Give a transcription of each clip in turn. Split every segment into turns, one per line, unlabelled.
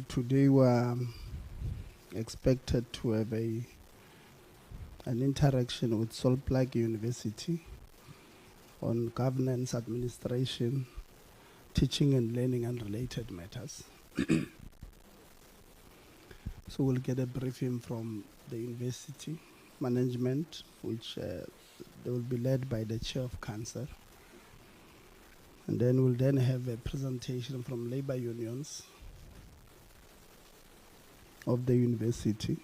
Today we're expected to have an interaction with Plaatjie University on governance, administration, teaching and learning and related matters. So we'll get a briefing from the university management, which they will be led by the chair of council. And then we'll then have a presentation from labor unions of the university.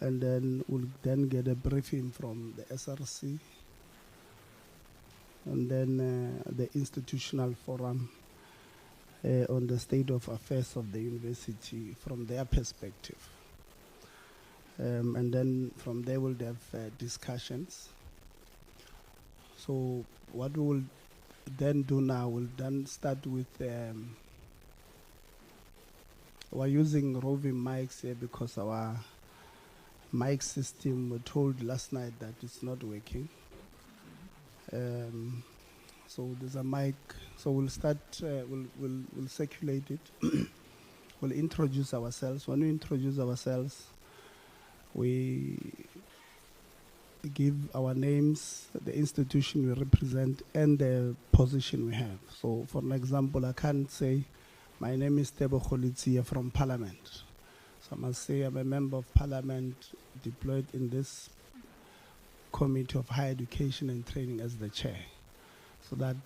And then we'll then get a briefing from the SRC, and then the institutional forum on the state of affairs of the university from their perspective. And then from there we'll have discussions. So what we will then do now, we'll then start with, we're using roving mics here because our mic system, were told last night that it's not working. So there's a mic, so we'll start, we'll circulate it. We'll introduce ourselves. When we introduce ourselves, we give our names, the institution we represent, and the position we have. So for an example, I can't say, my name is Tebo Kholitsia from Parliament. So I must say I'm a member of Parliament deployed in this Committee of Higher Education and Training as the chair. So that,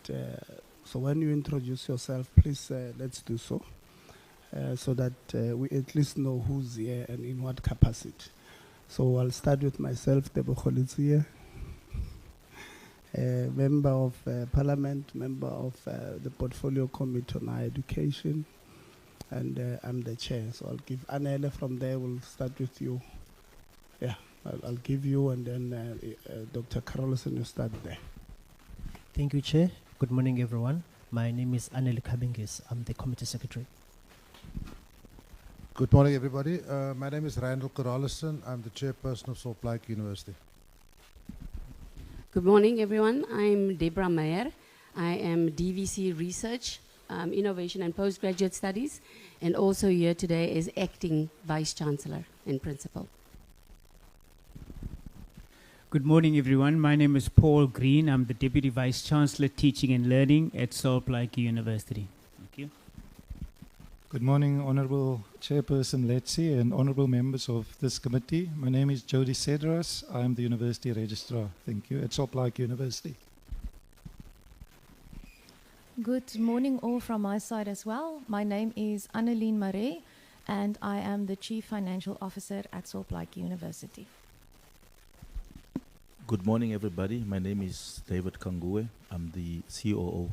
so when you introduce yourself, please let's do so, so that we at least know who's here and in what capacity. So I'll start with myself, Tebo Kholitsia, member of Parliament, member of the Portfolio Committee on Higher Education, and I'm the chair. So I'll give Anele from there. We'll start with you. Yeah, I'll give you, and then Dr. Carolson, you start there.
Thank you, Chair. Good morning, everyone. My name is Anele Kabingis. I'm the Committee Secretary.
Good morning, everybody. My name is Randall Carolson. I'm the chairperson of Plaatjie University.
Good morning, everyone. I'm Deborah Meyer. I am DVC Research, Innovation and Postgraduate Studies, and also here today is Acting Vice Chancellor and Principal.
Good morning, everyone. My name is Paul Green. I'm the Deputy Vice Chancellor, Teaching and Learning at Plaatjie University. Thank you.
Good morning, Honourable Chairperson Letzi and Honourable members of this committee. My name is Jody Cedras. I'm the University Registrar. Thank you. At Plaatjie University.
Good morning all from my side as well. My name is Anneline Marais and I am the Chief Financial Officer at Plaatjie University.
Good morning, everybody. My name is David Kangue. I'm the COO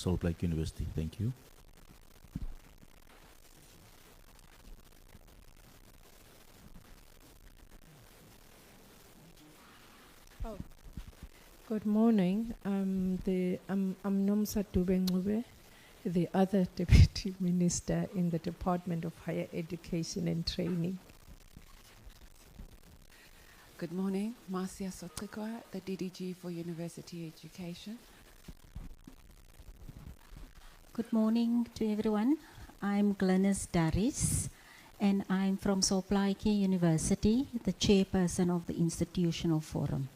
of Plaatjie University. Thank you.
Good morning. I'm Nomsa Dube, the other Deputy Minister in the Department of Higher Education and Training.
Good morning. Marcia Sotrikwa, the DDG for University Education.
Good morning to everyone. I'm Glynis Darris and I'm from Plaatjie University, the chairperson of the Institutional Forum.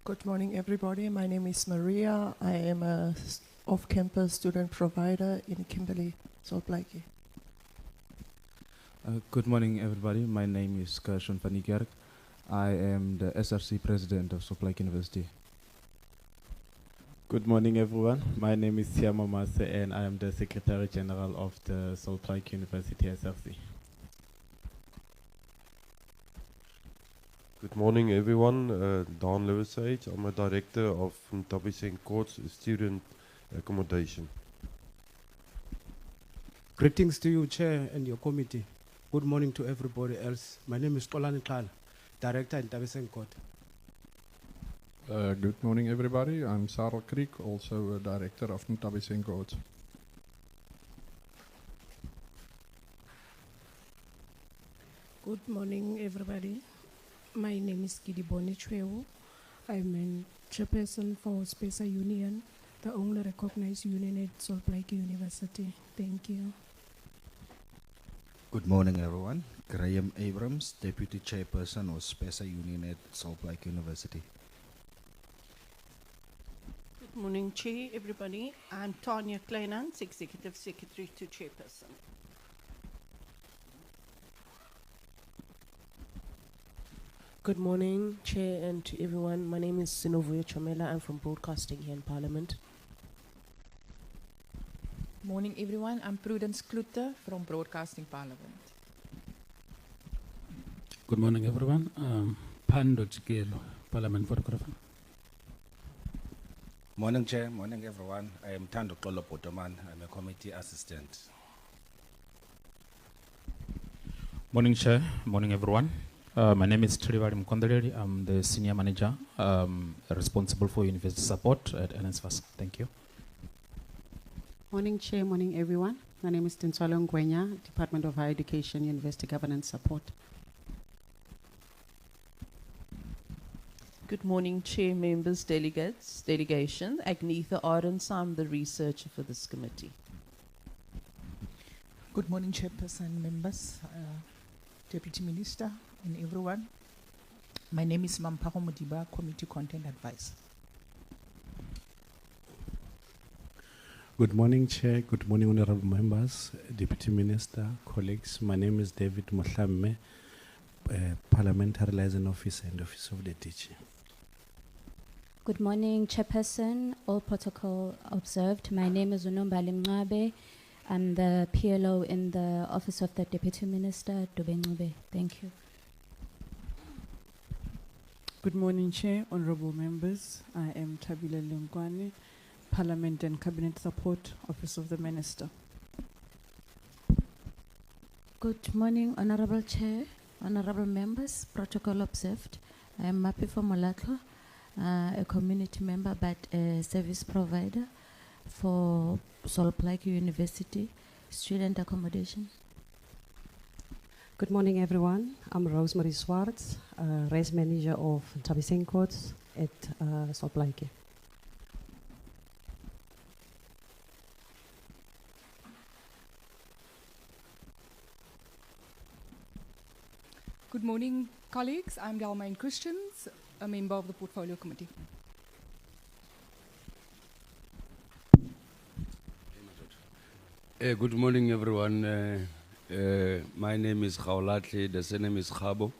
Good morning, everybody. My name is Maria. I am a off-campus student provider in Kimberley, Plaatjie.
Good morning, everybody. My name is Gershon van Niekerk. I am the SRC president of Plaatjie University.
Good morning, everyone. My name is Siama Mase, and I am the Secretary General of the Plaatjie University SRC.
Good morning, everyone. Dan Lewisage. I'm a director of Ntabiseng Courts Student Accommodation.
Greetings to you, Chair, and your committee. Good morning to everybody else. My name is Tolani Kal, Director in Ntabiseng Court.
Good morning, everybody. I'm Sarah Creek, also a Director of Ntabiseng Court.
Good morning, everybody. My name is Kidibone Chwewu. I'm a chairperson for Spacer Union, the only recognized union at Salt Lake University. Thank you.
Good morning, everyone. Graham Abrams, Deputy Chairperson of SPESA Union at Salt Lake University.
Good morning, Chair, everybody. I'm Tanya Kleinans, Executive Secretary to Chairperson.
Good morning, Chair, and to everyone. My name is Sinovuyo Chomela. I'm from Broadcasting here in Parliament.
Morning, everyone. I'm Prudence Kloete from Broadcasting Parliament.
Good morning, everyone. Pando Chikelo, Parliament photographer.
Morning, Chair. Morning, everyone. I am Tando Klolo Potoman. I'm a committee assistant.
Morning, Chair. Morning, everyone. My name is Trivari Mkondeleri. I'm the Senior Manager responsible for University Support at NSFAS. Thank you.
Morning, Chair. Morning, everyone. My name is Tinsolo Ngwenya, Department of Higher Education, University Governance Support.
Good morning, Chair, members, delegates, delegation. Agnetha Arends, I'm the researcher for this committee.
Good morning, Chairperson, members, Deputy Minister, and everyone. My name is Mamparo Modiba, Committee Content Advisor.
Good morning, Chair. Good morning, honorable members, Deputy Minister, colleagues. My name is David Mohlamme, Parliamentary Liaison Officer and Office of the DG.
Good morning, Chairperson. All protocol observed. My name is Unombali Mngabe. I'm the PLO in the Office of the Deputy Minister, Dube. Thank you.
Good morning, Chair, honorable members. I am Tabile Lungwane, Parliament and Cabinet Support, Office of the Minister.
Good morning, Honorable Chair, honorable members, protocol observed. I am Mapi Molatlo, a community member but a service provider for Salt Lake University student accommodation.
Good morning, everyone. I'm Rosemary Swartz, race manager of Ntabiseng Courts at Salt Lake.
Good morning, colleagues. I'm Dalmain Christians, a member of the Portfolio Committee.
Good morning, everyone. My name is Khaulatli, the surname is Khabo.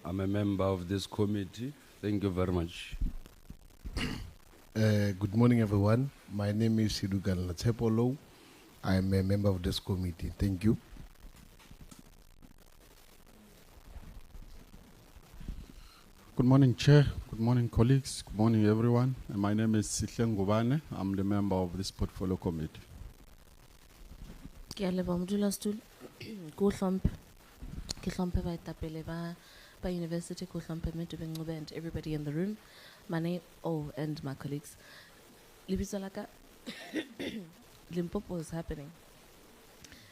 I'm a member of this committee. Thank you very much.
Good morning, everyone. My name is Sidugan Latepolo. I'm a member of this committee. Thank you.
Good morning, Chair. Good morning, colleagues. Good morning, everyone. My name is Sihle Ngubane. I'm the member of this portfolio committee.
Ke a leboha modulasetulo. Ko hlomphe. Ke hlomphe baetapele ba university, ko hlomphe Dube Ngcobe and everybody in the room. My name, and my colleagues. Lebitso la ka Limpopo is happening.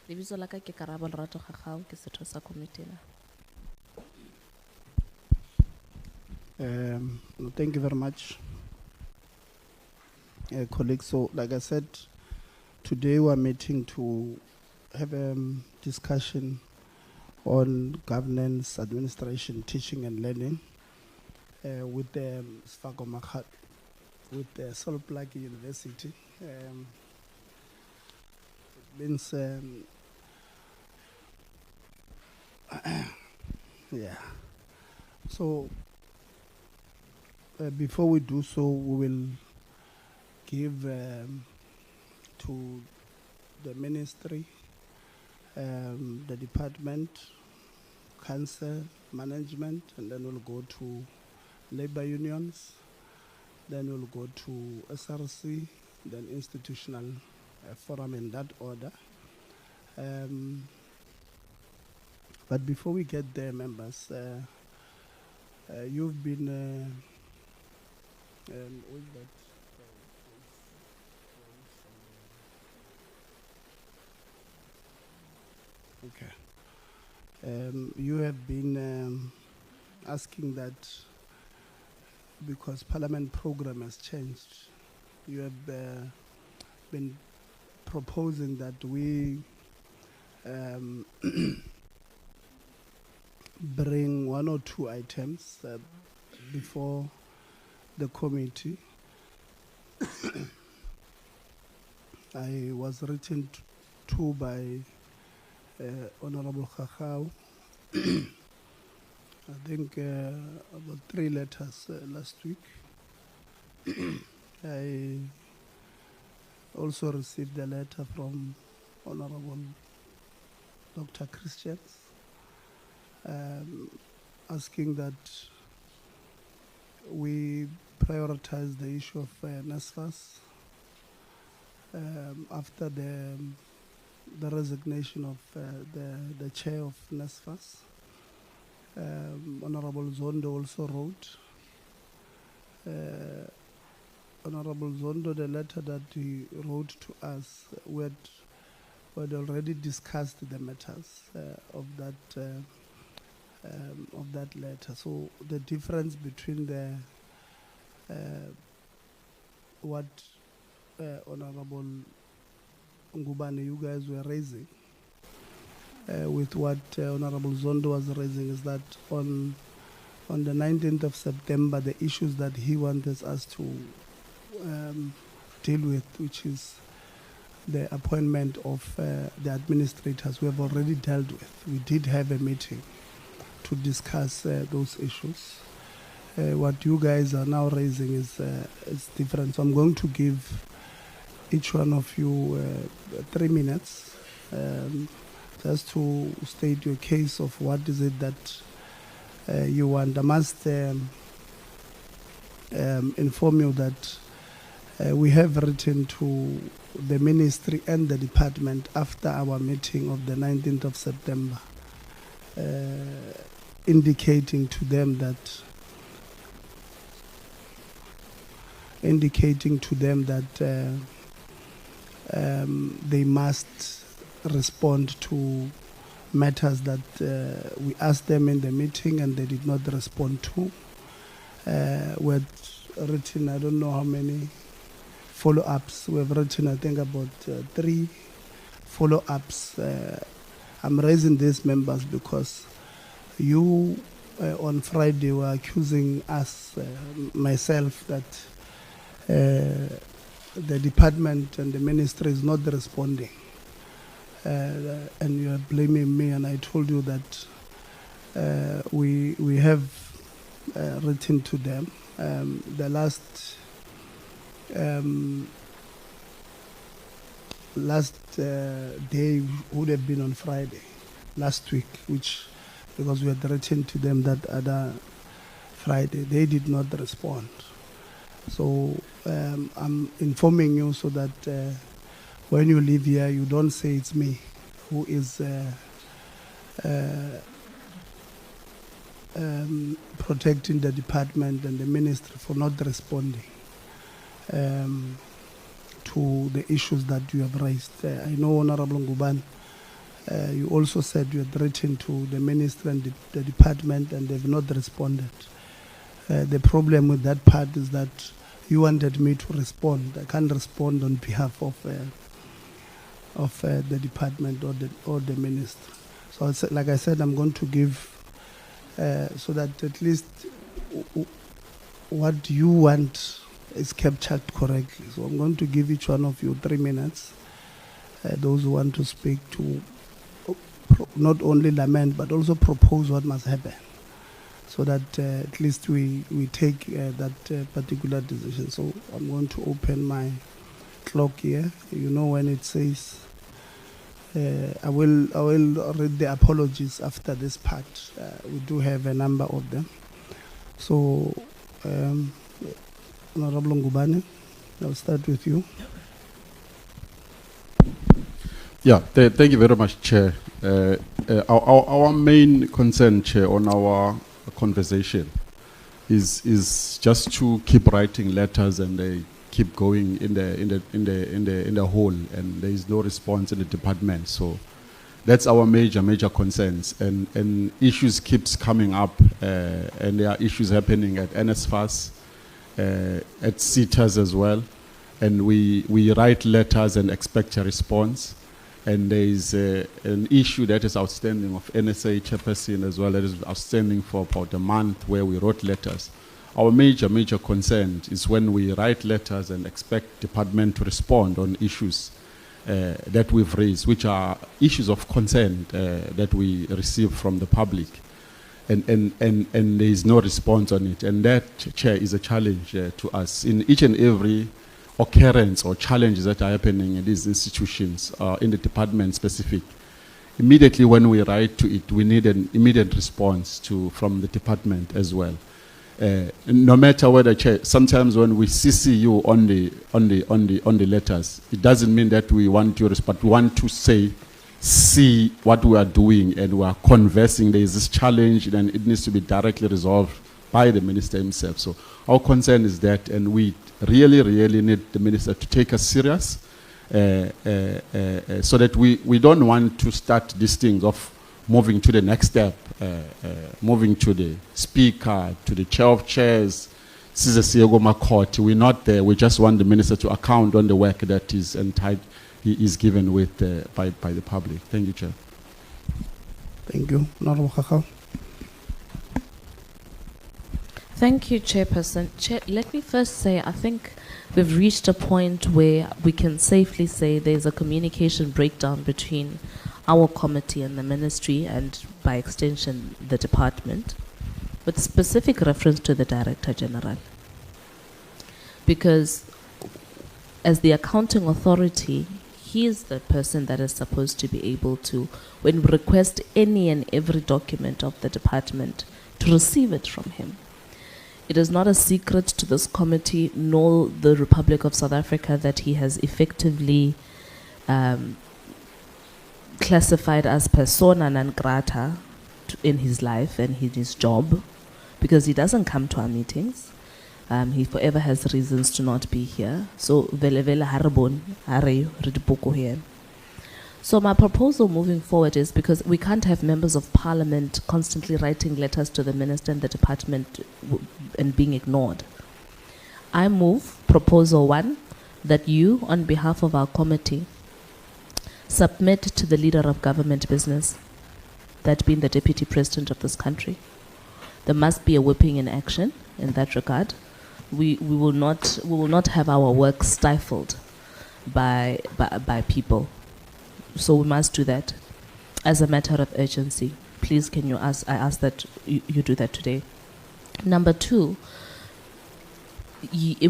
Lebitso la ka ke Karabo Lerato Gagao, ke setho sa committee na.
Thank you very much, colleagues. So, like I said, today we are meeting to have a discussion on governance, administration, teaching and learning with the Sfago Makhat, with the Salt Lake University. It means, yeah. So, before we do so, we will give to the ministry, the department, council, management, and then we'll go to labor unions, then we'll go to SRC, then institutional forum in that order. But before we get there, members, you've been with that. Okay. You have been asking that because Parliament program has changed you have been proposing that we bring 1 or 2 items before the committee. I was written to by Honorable Khachau. I think about 3 letters last week. I also received a letter from Honorable Dr. Christians asking that we prioritize the issue of NSFAS after the resignation of the chair of NSFAS. Honorable Zondo also wrote. Honorable Zondo, the letter that he wrote to us, we had already discussed the matters of that letter. So the difference between the what Honorable Ngubane, you guys were raising with what Honorable Zondo was raising is that on the 19th of September, the issues that he wanted us to deal with, which is the appointment of the administrators, we have already dealt with. We did have a meeting to discuss those issues. What you guys are now raising is different. So I'm going to give each one of you 3 minutes just to state your case of what is it that you want. I must inform you that we have written to the ministry and the department after our meeting of the 19th of September, indicating to them that they must respond to matters that we asked them in the meeting and they did not respond to. We had written, I don't know how many follow-ups. We have written, I think, about 3 follow-ups. I'm raising these members because you on Friday were accusing us, myself, that the department and the ministry is not responding. And you are blaming me, and I told you that we have written to them. The last day would have been on Friday last week, because we had written to them that other Friday. They did not respond. So I'm informing you so that when you leave here, you don't say it's me who is protecting the department and the ministry for not responding to the issues that you have raised. I know, Honorable Ngubane, you also said you had written to the ministry and the department and they've not responded. The problem with that part is that you wanted me to respond. I can't respond on behalf of the department or the minister. So like I said, I'm going to give so that at least what you want is captured correctly. So I'm going to give each one of you 3 minutes. Those who want to speak to not only lament but also propose what must happen, so that at least we take that particular decision. So I'm going to open my clock here. You know when it says, I will read the apologies after this part. We do have a number of them. So, Honorable Ngubane, I'll start with you.
Yeah, thank you very much, Chair. Our main concern, Chair, on our conversation is just to keep writing letters and they keep going in the hole, and there is no response in the department. So that's our major concerns, and issues keeps coming up, and there are issues happening at NSFAS, at CETAs as well. and we write letters and expect a response. And there is an issue that is outstanding of NSA chairperson as well, that is outstanding for about a month, where we wrote letters. Our major concern is when we write letters and expect department to respond on issues that we've raised, which are issues of concern that we receive from the public. And there is no response on it. And that, Chair, is a challenge to us. In each and every occurrence or challenges that are happening in these institutions, in the department specific, immediately when we write to it, we need an immediate response from the department as well. No matter whether, Chair, sometimes when we CC you on the letters, it doesn't mean that we want your response. We want to see what we are doing, and we are conversing. There is this challenge, and it needs to be directly resolved by the minister himself. So our concern is that, and we really need the minister to take us serious, so that we don't want to start these things of moving to the next step, moving to the speaker, to the chair of chairs, court. We're not there. We just want the minister to account on the work that is entitled, he is given with by the public. Thank you, Chair.
Thank you. Honorable Kakao.
Thank you, Chairperson. Chair, let me first say, I think we've reached a point where we can safely say there's a communication breakdown between our committee and the ministry, and by extension, the department, with specific reference to the Director General. Because as the accounting authority, he is the person that is supposed to be able to, when we request any and every document of the department, to receive it from him. It is not a secret to this committee nor the Republic of South Africa that he has effectively classified as persona non grata in his life and in his job, because he doesn't come to our meetings. He forever has reasons to not be here. So vele vele haribon hare ridipoko here. So my proposal moving forward is, because we can't have members of parliament constantly writing letters to the minister and the department and being ignored. I move proposal 1 that you, on behalf of our committee, submit to the leader of government business, that being the deputy president of this country. There must be a whipping in action in that regard. We will not have our work stifled by people. So we must do that as a matter of urgency. Please, can you I ask that you do that today. Number 2,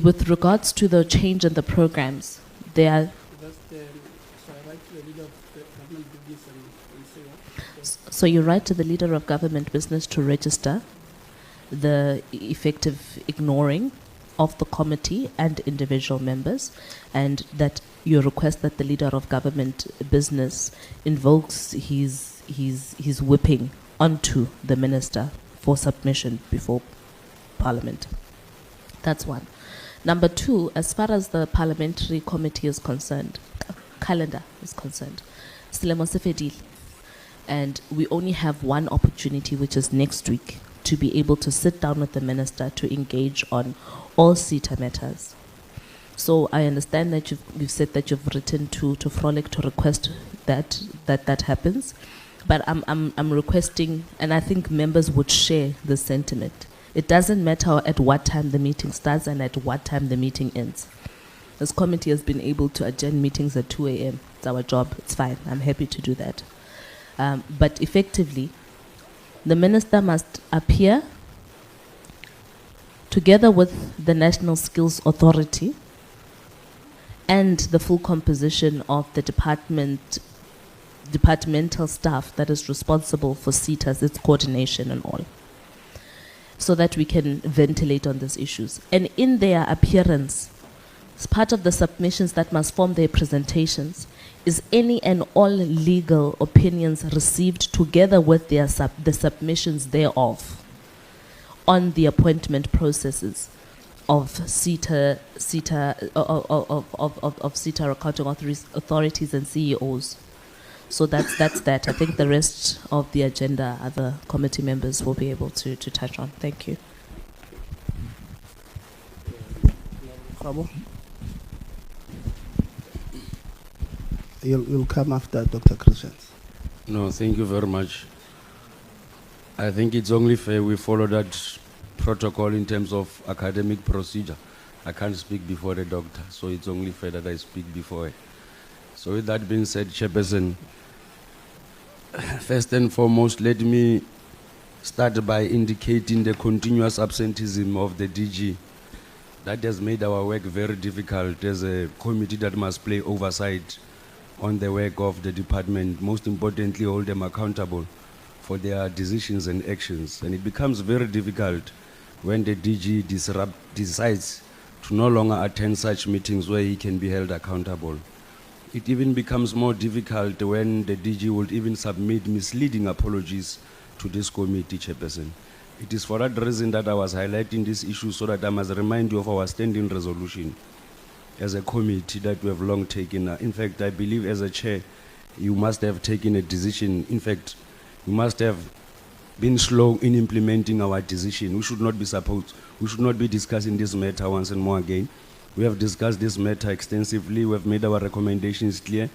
with regards to the change in the programs, there are. So you write to the leader of government business to register the effective ignoring of the committee and individual members, and that you request that the leader of government business invokes his whipping onto the minister for submission before Parliament. That's 1. Number 2, as far as the Parliamentary Committee is concerned, calendar is concerned, and we only have one opportunity, which is next week, to be able to sit down with the minister to engage on all CETA matters. So I understand that you've said that you've written to Frolic to request that happens, but I'm requesting, and I think members would share the sentiment. It doesn't matter at what time the meeting starts and at what time the meeting ends. This committee has been able to adjourn meetings at 2 a.m. It's our job. It's fine. I'm happy to do that. But effectively, the minister must appear together with the National Skills Authority and the full composition of the departmental staff that is responsible for CETAs, its coordination and all, so that we can ventilate on these issues. And in their appearance, as part of the submissions that must form their presentations, is any and all legal opinions received together with their the submissions thereof on the appointment processes of CETA accounting authorities and CEOs. So that's that. I think the rest of the agenda, other committee members will be able to touch on. Thank you.
You'll come after Dr. Christians.
No, thank you very much. I think it's only fair we follow that protocol in terms of academic procedure. I can't speak before the doctor, so it's only fair that I speak before her. So with that being said, Chairperson, first and foremost, let me start by indicating the continuous absenteeism of the DG. That has made our work very difficult as a committee that must play oversight on the work of the department, most importantly, hold them accountable for their decisions and actions. And it becomes very difficult when the DG decides to no longer attend such meetings where he can be held accountable. It even becomes more difficult when the DG would even submit misleading apologies to this committee, Chairperson. It is for that reason that I was highlighting this issue, so that I must remind you of our standing resolution as a committee that we have long taken. In fact, I believe as a chair, you must have taken a decision. In fact, you must have been slow in implementing our decision. We should not be discussing this matter once and more again. We have discussed this matter extensively. We have made our recommendations clear.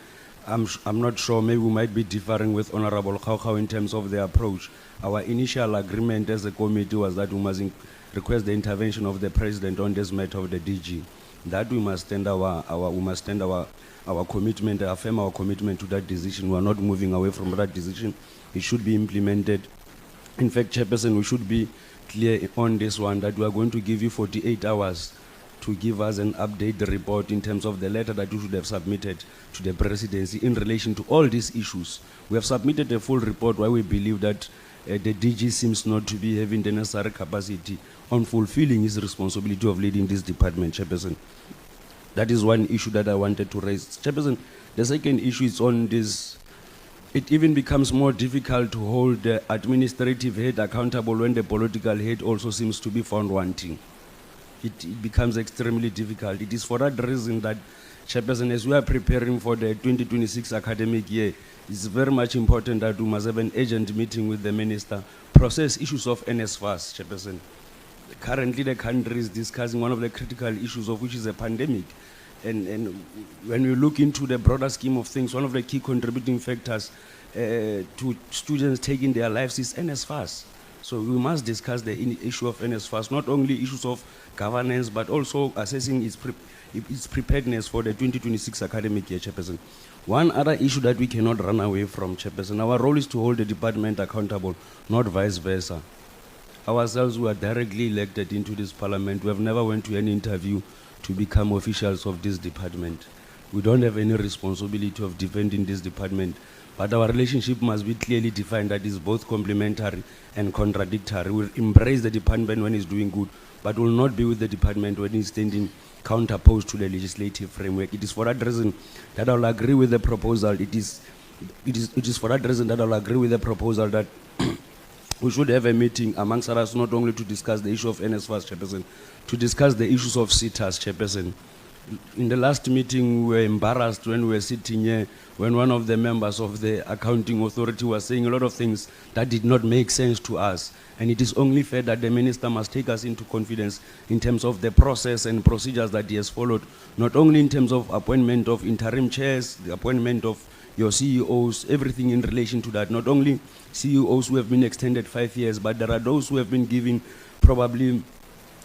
I'm not sure, maybe we might be differing with Honorable Khao in terms of the approach. Our initial agreement as a committee was that we must request the intervention of the President on this matter of the DG. That we must stand our commitment, affirm our commitment to that decision. We are not moving away from that decision. It should be implemented. In fact, Chairperson, we should be clear on this one, that we are going to give you 48 hours to give us an update report in terms of the letter that you should have submitted to the presidency in relation to all these issues. We have submitted a full report why we believe that the DG seems not to be having the necessary capacity on fulfilling his responsibility of leading this department, Chairperson. That is one issue that I wanted to raise. Chairperson, the second issue is on this. It even becomes more difficult to hold the administrative head accountable when the political head also seems to be found wanting. It becomes extremely difficult. It is for that reason that, Chairperson, as we are preparing for the 2026 academic year, it's very much important that we must have an urgent meeting with the Minister, process issues of NSFAS, Chairperson. Currently, the country is discussing one of the critical issues of which is a pandemic. And when we look into the broader scheme of things, one of the key contributing factors to students taking their lives is NSFAS. So we must discuss the issue of NSFAS, not only issues of governance, but also assessing its preparedness for the 2026 academic year, Chairperson. One other issue that we cannot run away from, Chairperson, our role is to hold the department accountable, not vice versa. Ourselves, we are directly elected into this parliament. We have never went to any interview to become officials of this department. We don't have any responsibility of defending this department, but our relationship must be clearly defined that is both complementary and contradictory. We'll embrace the department when it's doing good, but will not be with the department when it's standing counterposed to the legislative framework. It is for that reason that I'll agree with the proposal. It is for that reason that I'll agree with the proposal that we should have a meeting amongst us, not only to discuss the issue of NSFAS, Chairperson, to discuss the issues of CETAS, Chairperson. In the last meeting, we were embarrassed when we were sitting here, when one of the members of the accounting authority was saying a lot of things that did not make sense to us. And it is only fair that the minister must take us into confidence in terms of the process and procedures that he has followed, not only in terms of appointment of interim chairs, the appointment of your CEOs, everything in relation to that. Not only CEOs who have been extended 5 years, but there are those who have been given probably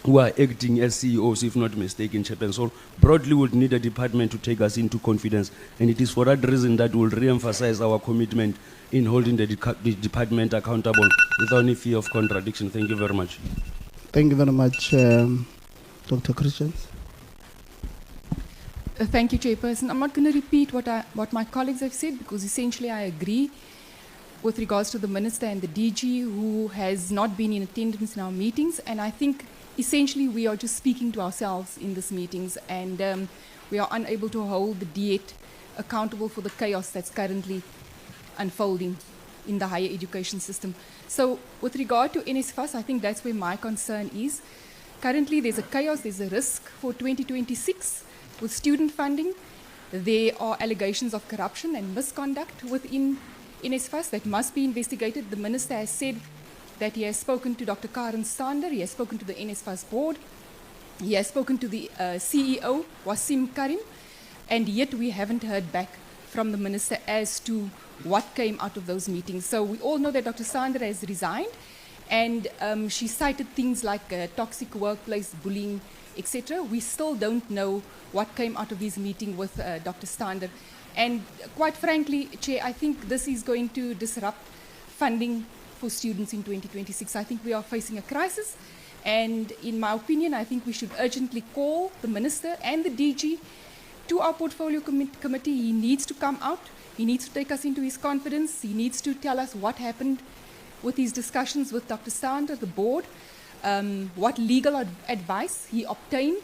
who are acting as CEOs, if not mistaken, Chairperson. So broadly, we would need a department to take us into confidence. And it is for that reason that we will re-emphasize our commitment in holding the department accountable without any fear of contradiction. Thank you very much.
Thank you very much, Dr. Christians.
Thank you, Chairperson. I'm not going to repeat what my colleagues have said, because essentially I agree with regards to the Minister and the DG who has not been in attendance in our meetings. And I think essentially we are just speaking to ourselves in these meetings, and we are unable to hold the DET accountable for the chaos that's currently unfolding in the higher education system. So with regard to NSFAS, I think that's where my concern is. Currently there's a chaos, there's a risk for 2026 with student funding. There are allegations of corruption and misconduct within NSFAS that must be investigated. The Minister has said that he has spoken to Dr. Karen Sander, he has spoken to the NSFAS board, he has spoken to the CEO, Wasim Karim, and yet we haven't heard back from the minister as to what came out of those meetings. So we all know that Dr. Sander has resigned, and she cited things like toxic workplace, bullying, etc. We still don't know what came out of his meeting with Dr. Sander. And quite frankly, Chair, I think this is going to disrupt funding for students in 2026. I think we are facing a crisis. And in my opinion, I think we should urgently call the minister and the DG to our portfolio committee. He needs to come out. He needs to take us into his confidence. He needs to tell us what happened with his discussions with Dr. Sander, the board, what legal advice he obtained.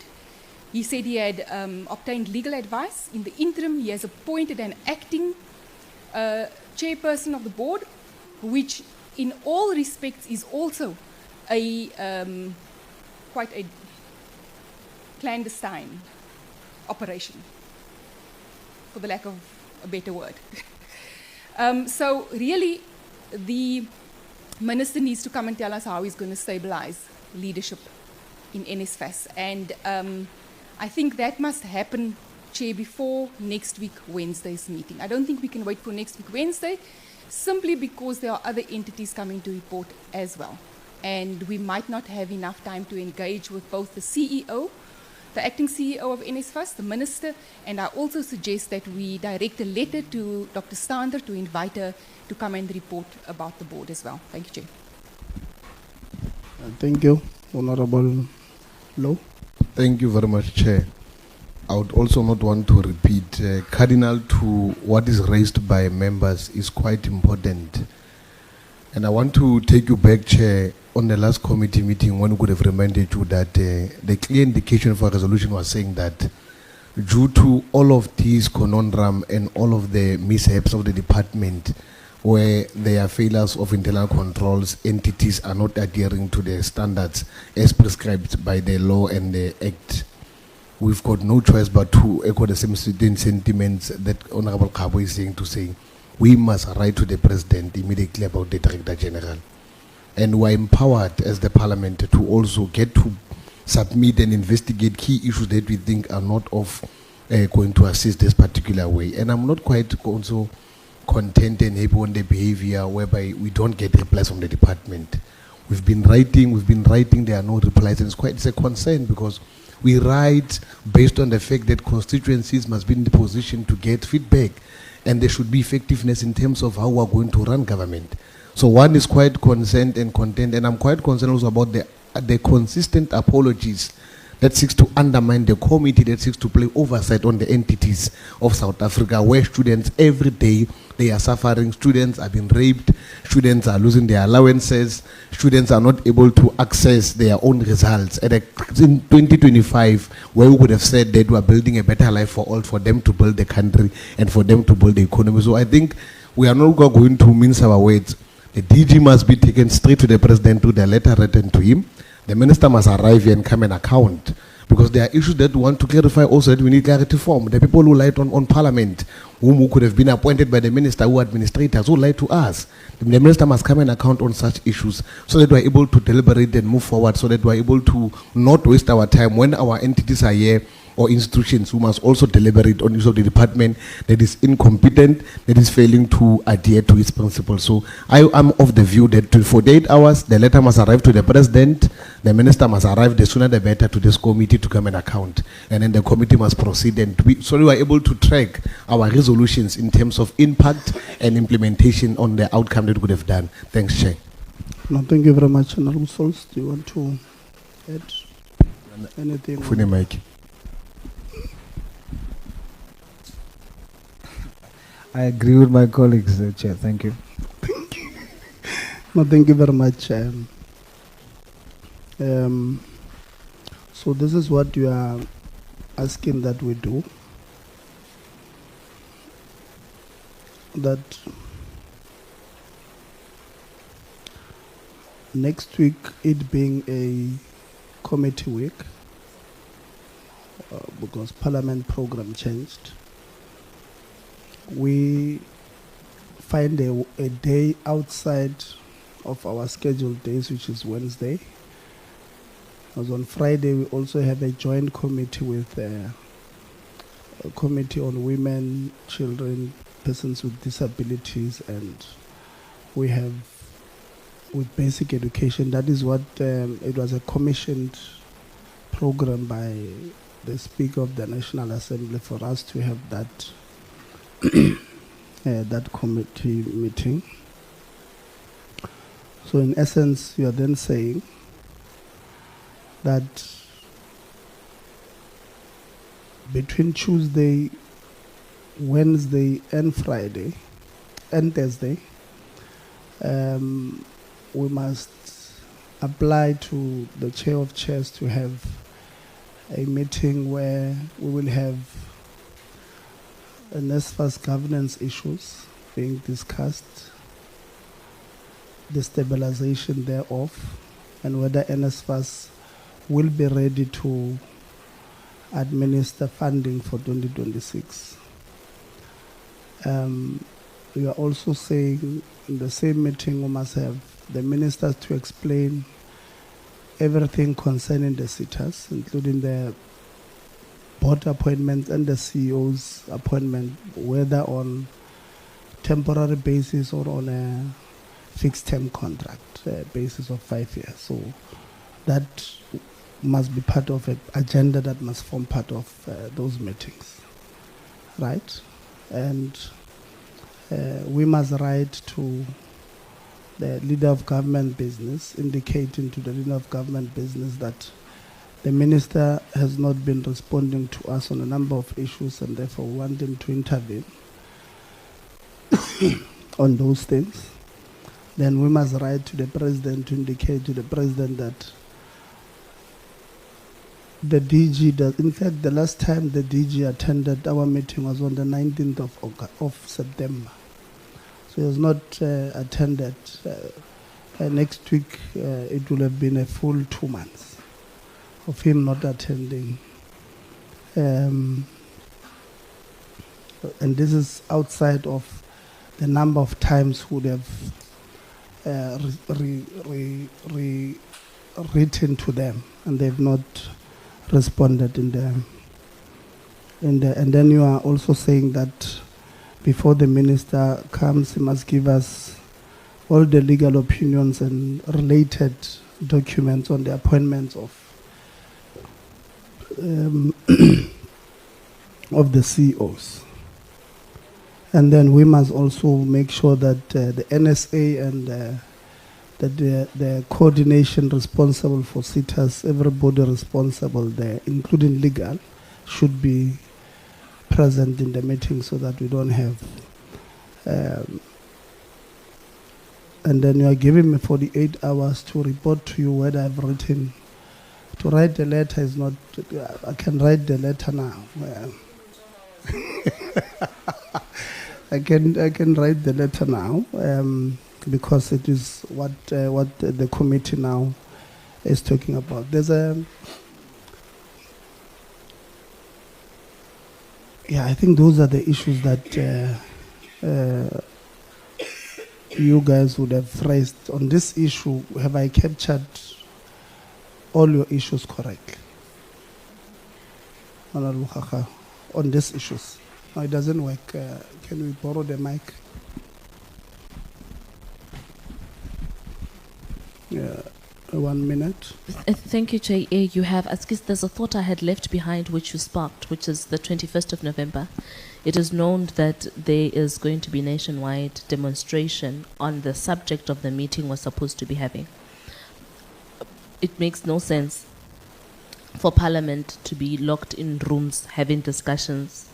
He said he had obtained legal advice. In the interim, he has appointed an acting chairperson of the board, which in all respects is also a quite a clandestine operation, for the lack of a better word. So really, the minister needs to come and tell us how he's going to stabilize leadership in NSFAS. And I think that must happen, Chair, before next week Wednesday's meeting. I don't think we can wait for next week Wednesday, simply because there are other entities coming to report as well. And we might not have enough time to engage with both the CEO, the acting CEO of NSFAS, the minister, and I also suggest that we direct a letter to Dr. Stander to invite her to come and report about the board as well. Thank you, Chair.
Thank you, Honorable Low.
Thank you very much, Chair. I would also not want to repeat. Cardinal to what is raised by members is quite important. And I want to take you back, Chair, on the last committee meeting when we could have reminded you that the clear indication for resolution was saying that due to all of these conundrum and all of the mishaps of the department, where there are failures of internal controls, entities are not adhering to the standards as prescribed by the law and the act. We've got no choice but to echo the same sentiments that Honorable Kabo is saying, to say we must write to the President immediately about the Director General. And we are empowered as the Parliament to also get to submit and investigate key issues that we think are not going to assist this particular way. And I'm not quite also content and happy on the behavior whereby we don't get replies from the department. We've been writing, there are no replies, and it's a concern because we write based on the fact that constituencies must be in the position to get feedback, and there should be effectiveness in terms of how we're going to run government. So one is quite concerned and content, and I'm quite concerned also about the consistent apologies that seeks to undermine the committee that seeks to play oversight on the entities of South Africa, where students every day they are suffering, students are being raped, students are losing their allowances, students are not able to access their own results. In 2025, where we would have said that we are building a better life for all, for them to build the country and for them to build the economy. So I think we are not going to mince our words. The DG must be taken straight to the President, to the letter written to him. The minister must arrive here and come and account, because there are issues that we want to clarify also, that we need clarity from. The people who lied on Parliament, who could have been appointed by the minister, who administrators, who lied to us. The minister must come and account on such issues so that we are able to deliberate and move forward, so that we are able to not waste our time when our entities are here, or institutions who must also deliberate on use of the department that is incompetent, that is failing to adhere to its principles. So I am of the view that 48 hours, the letter must arrive to the President, the minister must arrive the sooner the better to this committee to come and account, and then the committee must proceed, and so we are able to track our resolutions in terms of impact and implementation on the outcome that we could have done. Thanks, Chair.
No, thank you very much, Honorable Sols. Do you want to add anything?
Fune Mike.
I agree with my colleagues, Chair. Thank you.
Thank you. No, thank you very much. So this is what you are asking that we do. That next week, it being a committee week, because Parliament program changed, we find a day outside of our scheduled days, which is Wednesday. As on Friday, we also have a joint committee with a committee on women, children, persons with disabilities, and we have with basic education. That is what it was a commissioned program by the Speaker of the National Assembly for us to have that that committee meeting. So in essence, you are then saying that between Tuesday, Wednesday, and Friday, and Thursday, we must apply to the chair of chairs to have a meeting where we will have NSFAS governance issues being discussed, the stabilization thereof, and whether NSFAS will be ready to administer funding for 2026. We are also saying in the same meeting we must have the ministers to explain everything concerning the sitters, including the board appointments and the CEO's appointment, whether on temporary basis or on a fixed term contract basis of 5 years. So that must be part of an agenda that must form part of those meetings, right? And we must write to the leader of government business, indicating to the leader of government business that the minister has not been responding to us on a number of issues, and therefore we want him to intervene on those things. Then we must write to the president to indicate to the president that the DG does. In fact, the last time the DG attended our meeting was on the 19th of September. So he has not attended. Next week, it will have been a full 2 months of him not attending. And this is outside of the number of times would have written to them, and they've not responded in the and then you are also saying that before the minister comes, he must give us all the legal opinions and related documents on the appointments of of the CEOs. And then we must also make sure that the NSA and that the coordination responsible for sitters, everybody responsible there, including legal, should be present in the meeting so that we don't have. And then you are giving me 48 hours to report to you whether I've written. To write the letter is not. I can write the letter now. I can write the letter now because it is what the committee now is talking about. There's a. Yeah, I think those are the issues that you guys would have raised on this issue. Have I captured all your issues correctly? On these issues. No, it doesn't work. Can we borrow the mic? Yeah, 1 minute.
Thank you, J.A. You have, there's a thought I had left behind which you sparked, which is the 21st of November. It is known that there is going to be nationwide demonstration on the subject of the meeting we're supposed to be having. It makes no sense for Parliament to be locked in rooms having discussions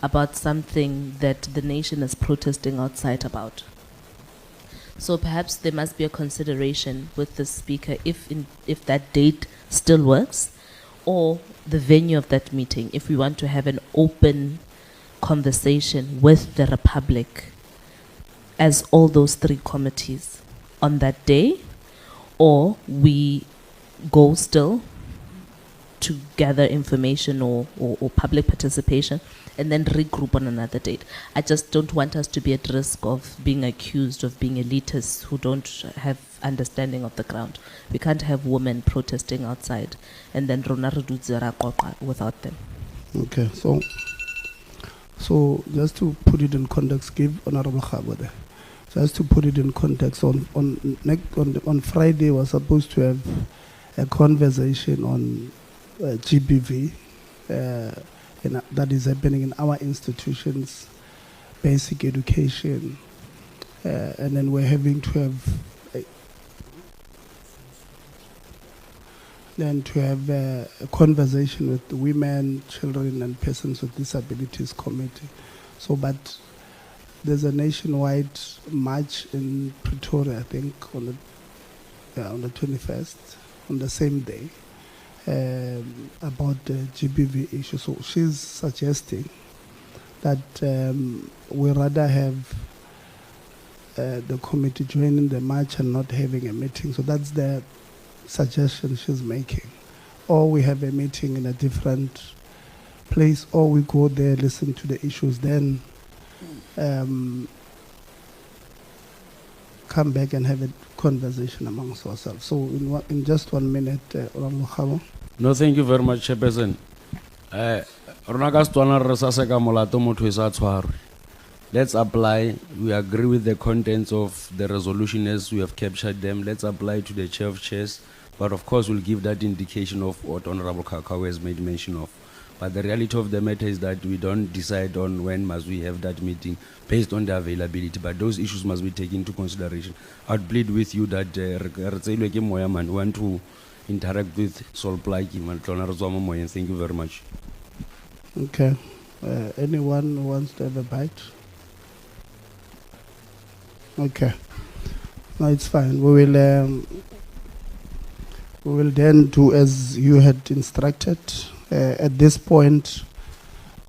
about something that the nation is protesting outside about. So perhaps there must be a consideration with the Speaker if that date still works, or the venue of that meeting, if we want to have an open conversation with the Republic as all those 3 committees on that day, or we go still to gather information or public participation and then regroup on another date. I just don't want us to be at risk of being accused of being elitists who don't have understanding of the ground. We can't have women protesting outside and then without them.
Okay, so So just to put it in context, give Honorable Khabo there. Just to put it in context, on Friday we're supposed to have a conversation on GBV that is happening in our institutions, basic education, and then we're having to have a conversation with the Women, Children and Persons with Disabilities Committee. So, but there's a nationwide march in Pretoria, I think, on the 21st, on the same day, about the GBV issue. So she's suggesting that we rather have the committee joining the march and not having a meeting. So that's the suggestion she's making. Or we have a meeting in a different place, or we go there, listen to the issues, then come back and have a conversation amongst ourselves. So in just 1 minute, Honorable Khabo.
No, thank you very much, Chairperson. Let's apply. We agree with the contents of the resolution as we have captured them. Let's apply to the chair of chairs. But of course, we'll give that indication of what Honorable Kakao has made mention of. But the reality of the matter is that we don't decide on when must we have that meeting based on the availability. But those issues must be taken into consideration. I'd plead with you that want to interact with Sol Plaatjie. Thank you very much.
Okay. Anyone who wants to have a bite? Okay. No, it's fine. We will then do as you had instructed. At this point,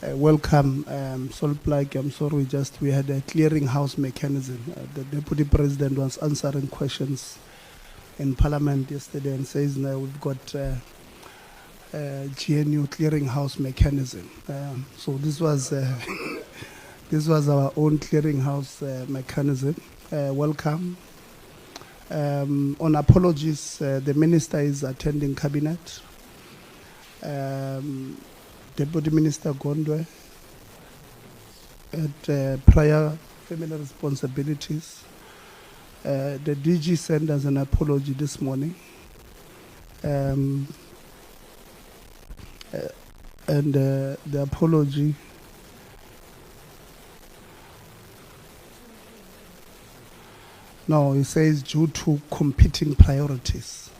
welcome Sol Plaatjie. I'm sorry, we had a clearinghouse mechanism. The Deputy President was answering questions in Parliament yesterday and says now we've got GNU clearinghouse mechanism. So this was this was our own clearinghouse mechanism. Welcome. On apologies, the Minister is attending Cabinet. Deputy Minister Gondwe at prior family responsibilities. The DG sent us an apology this morning. And the apology no, it says due to competing priorities.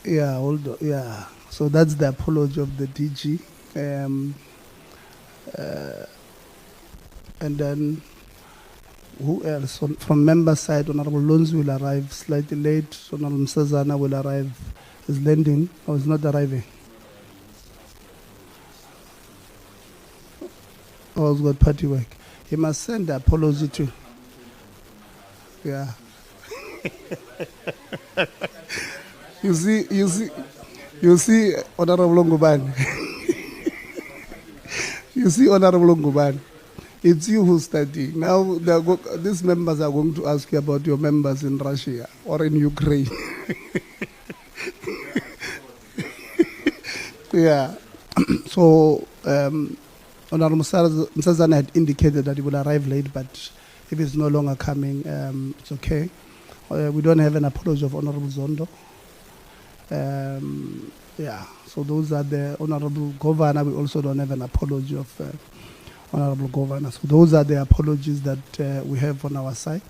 Yeah, yeah. So that's the apology of the DG. And then who else? From member side, Honorable Lonzi will arrive slightly late. Honorable Msazana will arrive. Is landing or is not arriving? Or has got party work. He must send the apology to. Yeah. You see, Honorable Ngubane. You see, Honorable Ngubane. It's you who's studying. Now, these members are going to ask you about your members in Russia or in Ukraine. Yeah. So, Honorable Msazana had indicated that he will arrive late, but if he's no longer coming, it's okay. We don't have an apology of Honorable Zondo. Yeah, so those are the Honorable Governor. We also don't have an apology of Honorable Governor. So those are the apologies that we have on our side.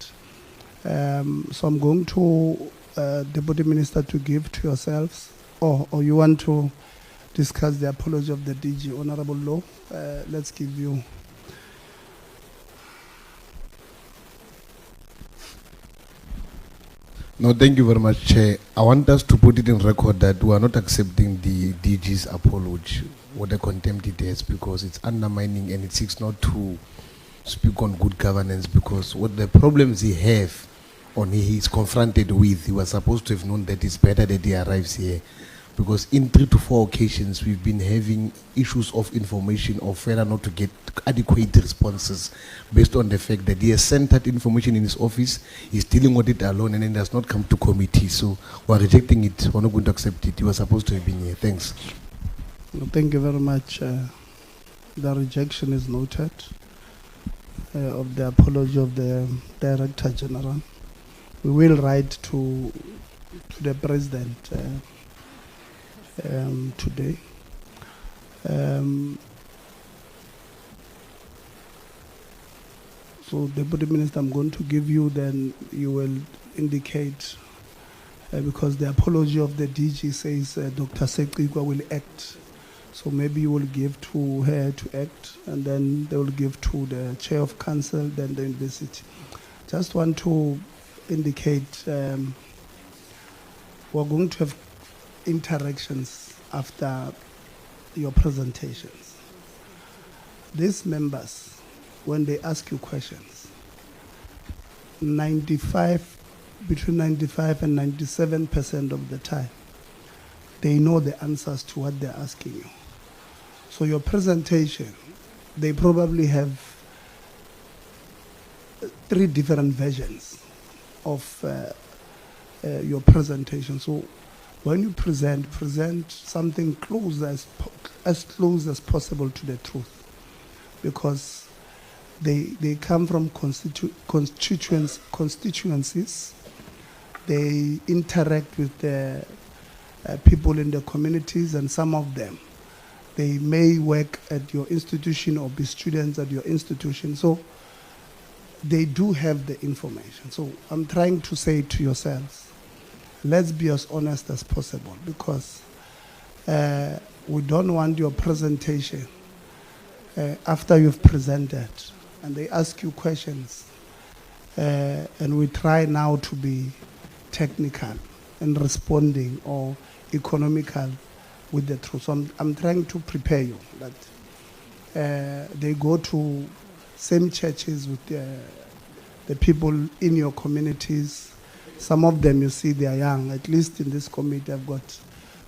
So I'm going to Deputy Minister to give to yourselves, or you want to discuss the apology of the DG, Honorable Law. Let's give you.
No, thank you very much, Chair. I want us to put it in record that we are not accepting the DG's apology or the contempt it has, because it's undermining and it seeks not to speak on good governance, because what the problems he have on he is confronted with, he was supposed to have known that it's better that he arrives here. Because in 3 to 4 occasions, we've been having issues of information or failure not to get adequate responses based on the fact that he has sent that information in his office, he's dealing with it alone, and then it does not come to committee. So we're rejecting it, we're not going to accept it. He was supposed to have been here. Thanks.
Well, thank you very much. The rejection is noted of the apology of the Director General. We will write to the President today. So, Deputy Minister, I'm going to give you, then you will indicate, because the apology of the DG says Dr. Sekigwa will act. So maybe you will give to her to act, and then they will give to the Chair of Council, then the University. Just want to indicate we're going to have interactions after your presentations. These members, when they ask you questions, between 95 and 97% of the time, they know the answers to what they're asking you. So your presentation, they probably have 3 different versions of your presentation. So when you present something as close as possible to the truth, because they come from constituencies, they interact with the people in the communities, and some of them, they may work at your institution or be students at your institution. So they do have the information. So I'm trying to say to yourselves, let's be as honest as possible, because we don't want your presentation after you've presented and they ask you questions and we try now to be technical in responding or economical with the truth. So I'm trying to prepare you that they go to same churches with the people in your communities. Some of them, you see, they are young. At least in this committee, I've got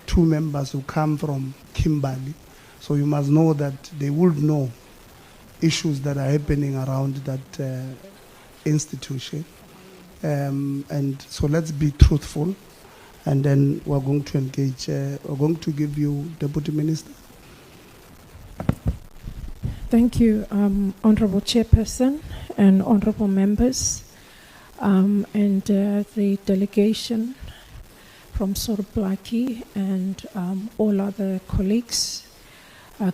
2 members who come from Kimberley. So you must know that they would know issues that are happening around that institution. And so let's be truthful. And then we're going to engage. We're going to give you Deputy Minister.
Thank you, Honorable Chairperson and Honorable Members, and the delegation from Plaatjie and all other colleagues.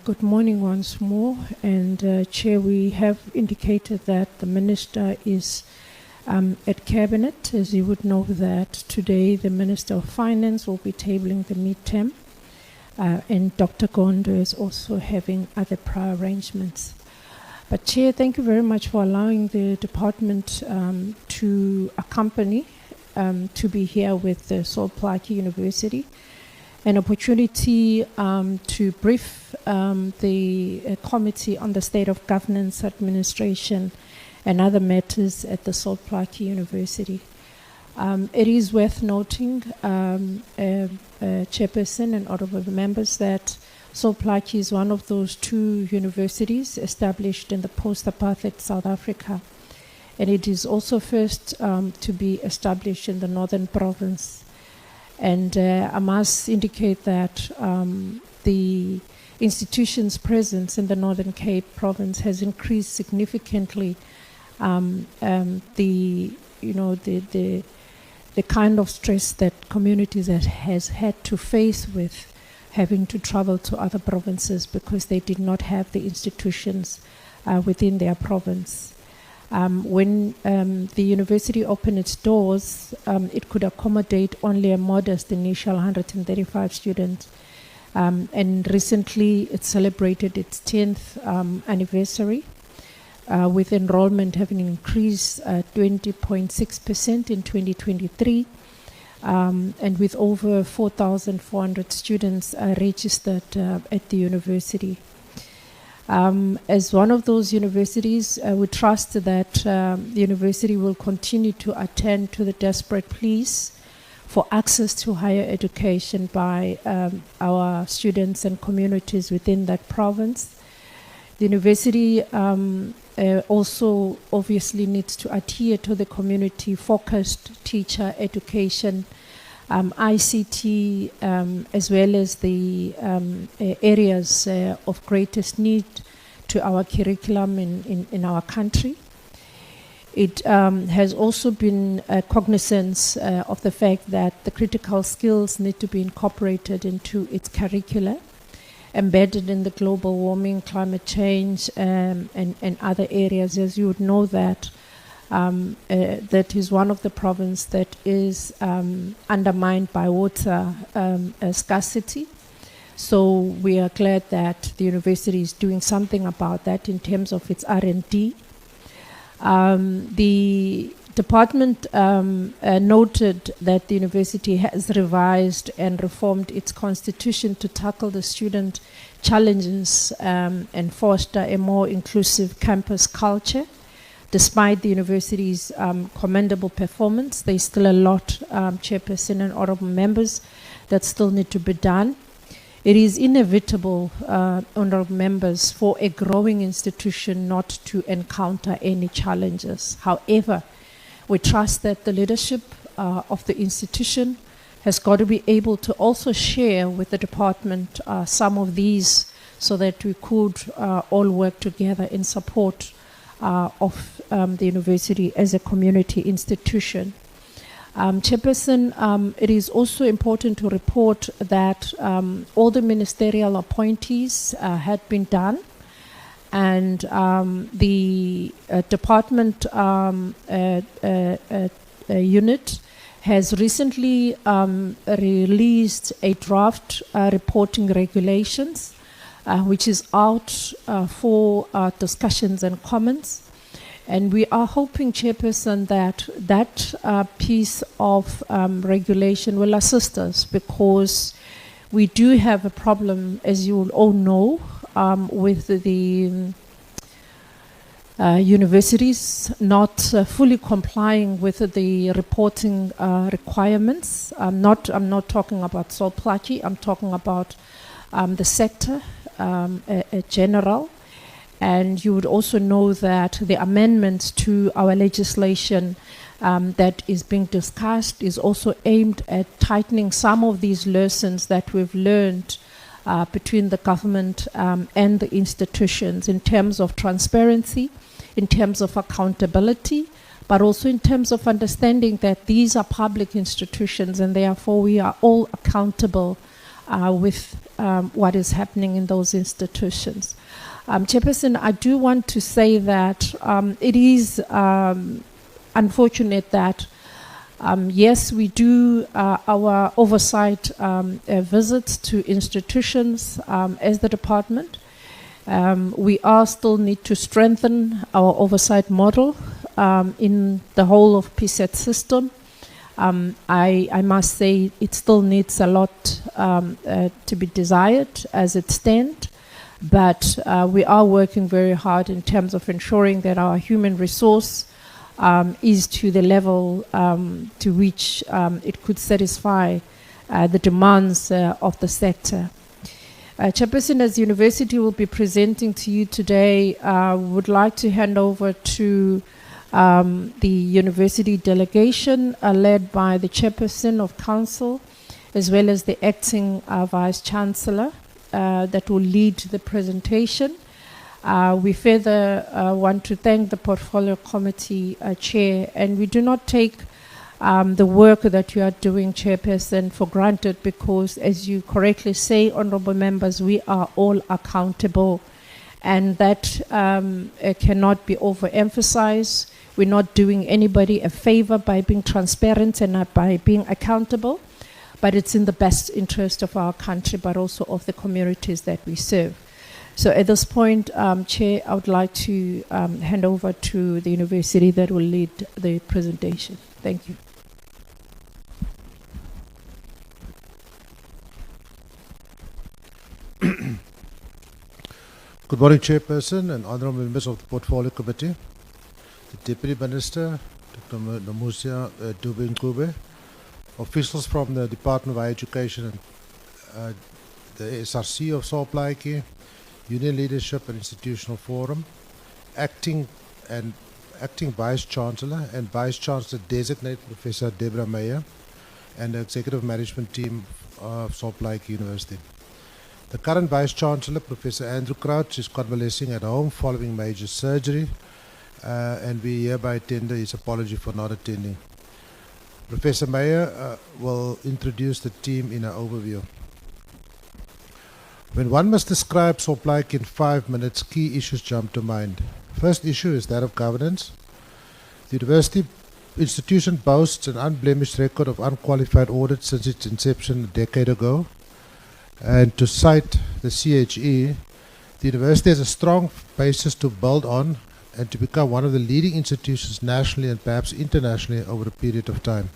Good morning once more. And Chair, we have indicated that the Minister is at Cabinet. As you would know that today the Minister of Finance will be tabling the midterm. And Dr. Gondo is also having other prior arrangements. But Chair, thank you very much for allowing the department to accompany, to be here with the Plaatjie University. An opportunity to brief the committee on the state of governance, administration, and other matters at the Plaatjie University. It is worth noting, Chairperson and honorable members, that Plaatjie is one of those 2 universities established in the post-apartheid South Africa. And it is also first to be established in the Northern Province. And I must indicate that the institution's presence in the Northern Cape Province has increased significantly. The kind of stress that communities has had to face with having to travel to other provinces because they did not have the institutions within their province. When the university opened its doors, it could accommodate only a modest initial 135 students. And recently it celebrated its 10th anniversary, with enrollment having increased 20.6% in 2023, and with over 4,400 students registered at the university. As one of those universities, we trust that the university will continue to attend to the desperate pleas for access to higher education by our students and communities within that province. The university also obviously needs to adhere to the community-focused teacher education, ICT, as well as the areas of greatest need to our curriculum in our country. It has also been cognizance of the fact that the critical skills need to be incorporated into its curricula, embedded in the global warming, climate change, and other areas. As you would know that that is one of the provinces that is undermined by water scarcity. So we are glad that the university is doing something about that in terms of its R&D. The department noted that the university has revised and reformed its constitution to tackle the student challenges and foster a more inclusive campus culture. Despite the university's commendable performance, there's still a lot, Chairperson and honorable members, that still need to be done. It is inevitable, honorable members, for a growing institution not to encounter any challenges. However, we trust that the leadership of the institution has got to be able to also share with the department some of these so that we could all work together in support of the university as a community institution. Chairperson, it is also important to report that all the ministerial appointees had been done, and the department unit has recently released a draft reporting regulations, which is out for discussions and comments. And we are hoping, Chairperson, that that piece of regulation will assist us, because we do have a problem, as you will all know, with the universities not fully complying with the reporting requirements. I'm not talking about Plaatjie, I'm talking about the sector general. And you would also know that the amendments to our legislation that is being discussed is also aimed at tightening some of these lessons that we've learned between the government and the institutions in terms of transparency, in terms of accountability, but also in terms of understanding that these are public institutions and therefore we are all accountable with what is happening in those institutions. Chairperson, I do want to say that it is unfortunate that, yes, we do our oversight visits to institutions as the department. We are still need to strengthen our oversight model in the whole of PSET system. I must say it still needs a lot to be desired as it stands. But we are working very hard in terms of ensuring that our human resource is to the level to which it could satisfy the demands of the sector. Chairperson, as the university will be presenting to you today, would like to hand over to the university delegation led by the Chairperson of Council, as well as the acting Vice-Chancellor. That will lead the presentation. We further want to thank the Portfolio Committee Chair, and we do not take the work that you are doing, Chairperson, for granted, because as you correctly say, honorable members, we are all accountable, and that cannot be overemphasized. We're not doing anybody a favor by being transparent and by being accountable, but it's in the best interest of our country, but also of the communities that we serve. So at this point, Chair, I would like to hand over to the university that will lead the presentation. Thank you.
Good morning, Chairperson and honorable members of the Portfolio Committee, the Deputy Minister, Dr. Nomusia Dube-Ncube, officials from the Department of Higher Education and the SRC of Plaatjie, Union Leadership and Institutional Forum, acting Vice-Chancellor and Vice-Chancellor Designate Professor Deborah Meyer, and the Executive Management Team of Plaatjie University. The current Vice-Chancellor, Professor Andrew Crouch, is convalescing at home following major surgery, and we hereby tender his apology for not attending. Professor Meyer will introduce the team in an overview. When one must describe Soplaik in 5 minutes, key issues jump to mind. First issue is that of governance. The university institution boasts an unblemished record of unqualified audit since its inception a decade ago. And to cite the CHE, the university has a strong basis to build on and to become one of the leading institutions nationally and perhaps internationally over a period of time.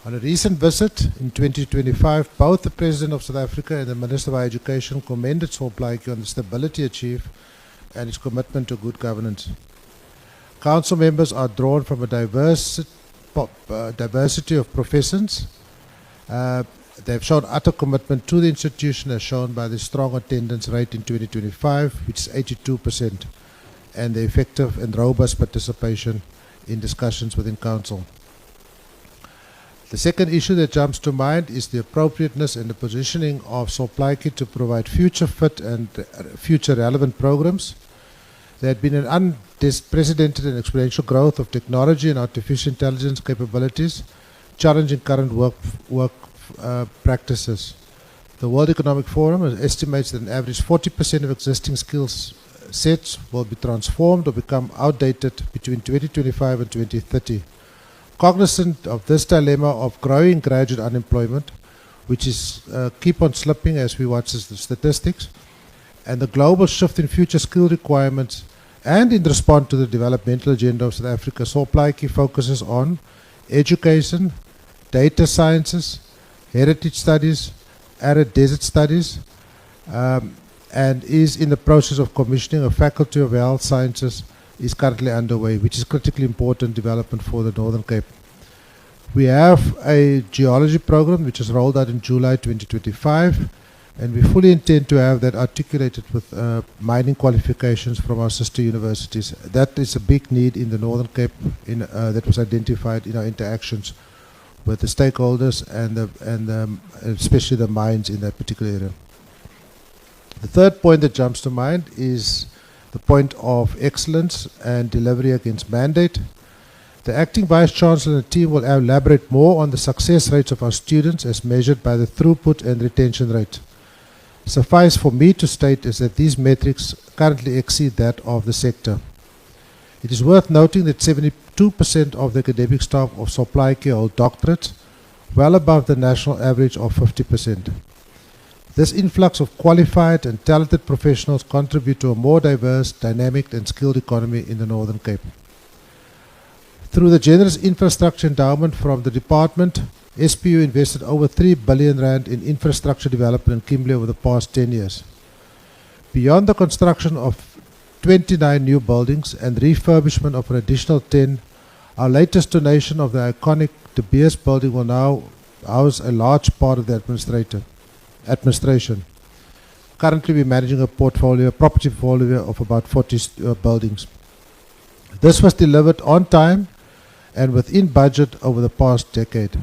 On a recent visit in 2025, both the President of South Africa and the Minister of Higher Education commended Soplaik on the stability achieved and its commitment to good governance. Council members are drawn from a diversity of professions. They have shown utter commitment to the institution as shown by the strong attendance rate in 2025, which is 82%, and the effective and robust participation in discussions within Council. The second issue that jumps to mind is the appropriateness and the positioning of Soplaik to provide future fit and future relevant programs. There had been an unprecedented and exponential growth of technology and artificial intelligence capabilities, challenging current work practices. The World Economic Forum estimates that an average 40% of existing skills sets will be transformed or become outdated between 2025 and 2030. Cognizant of this dilemma of growing graduate unemployment, which is keep on slipping as we watch the statistics, and the global shift in future skill requirements, and in response to the developmental agenda of South Africa, Soplaik focuses on education, data sciences, heritage studies, arid desert studies, and is in the process of commissioning a faculty of health sciences is currently underway, which is critically important development for the Northern Cape. We have a geology program which is rolled out in July 2025, and we fully intend to have that articulated with mining qualifications from our sister universities. That is a big need in the Northern Cape that was identified in our interactions with the stakeholders and especially the mines in that particular area. The third point that jumps to mind is the point of excellence and delivery against mandate. The acting Vice-Chancellor and the team will elaborate more on the success rates of our students as measured by the throughput and retention rate. Suffice for me to state is that these metrics currently exceed that of the sector. It is worth noting that 72% of the academic staff of Soplaik hold doctorates, well above the national average of 50%. This influx of qualified and talented professionals contribute to a more diverse, dynamic and skilled economy in the Northern Cape. Through the generous infrastructure endowment from the department, SPU invested over 3 billion rand in infrastructure development in Kimberley over the past 10 years. Beyond the construction of 29 new buildings and refurbishment of an additional 10, our latest donation of the iconic De Beers building will now house a large part of the administration. Currently, we're managing a property portfolio of about 40 buildings. This was delivered on time and within budget over the past decade.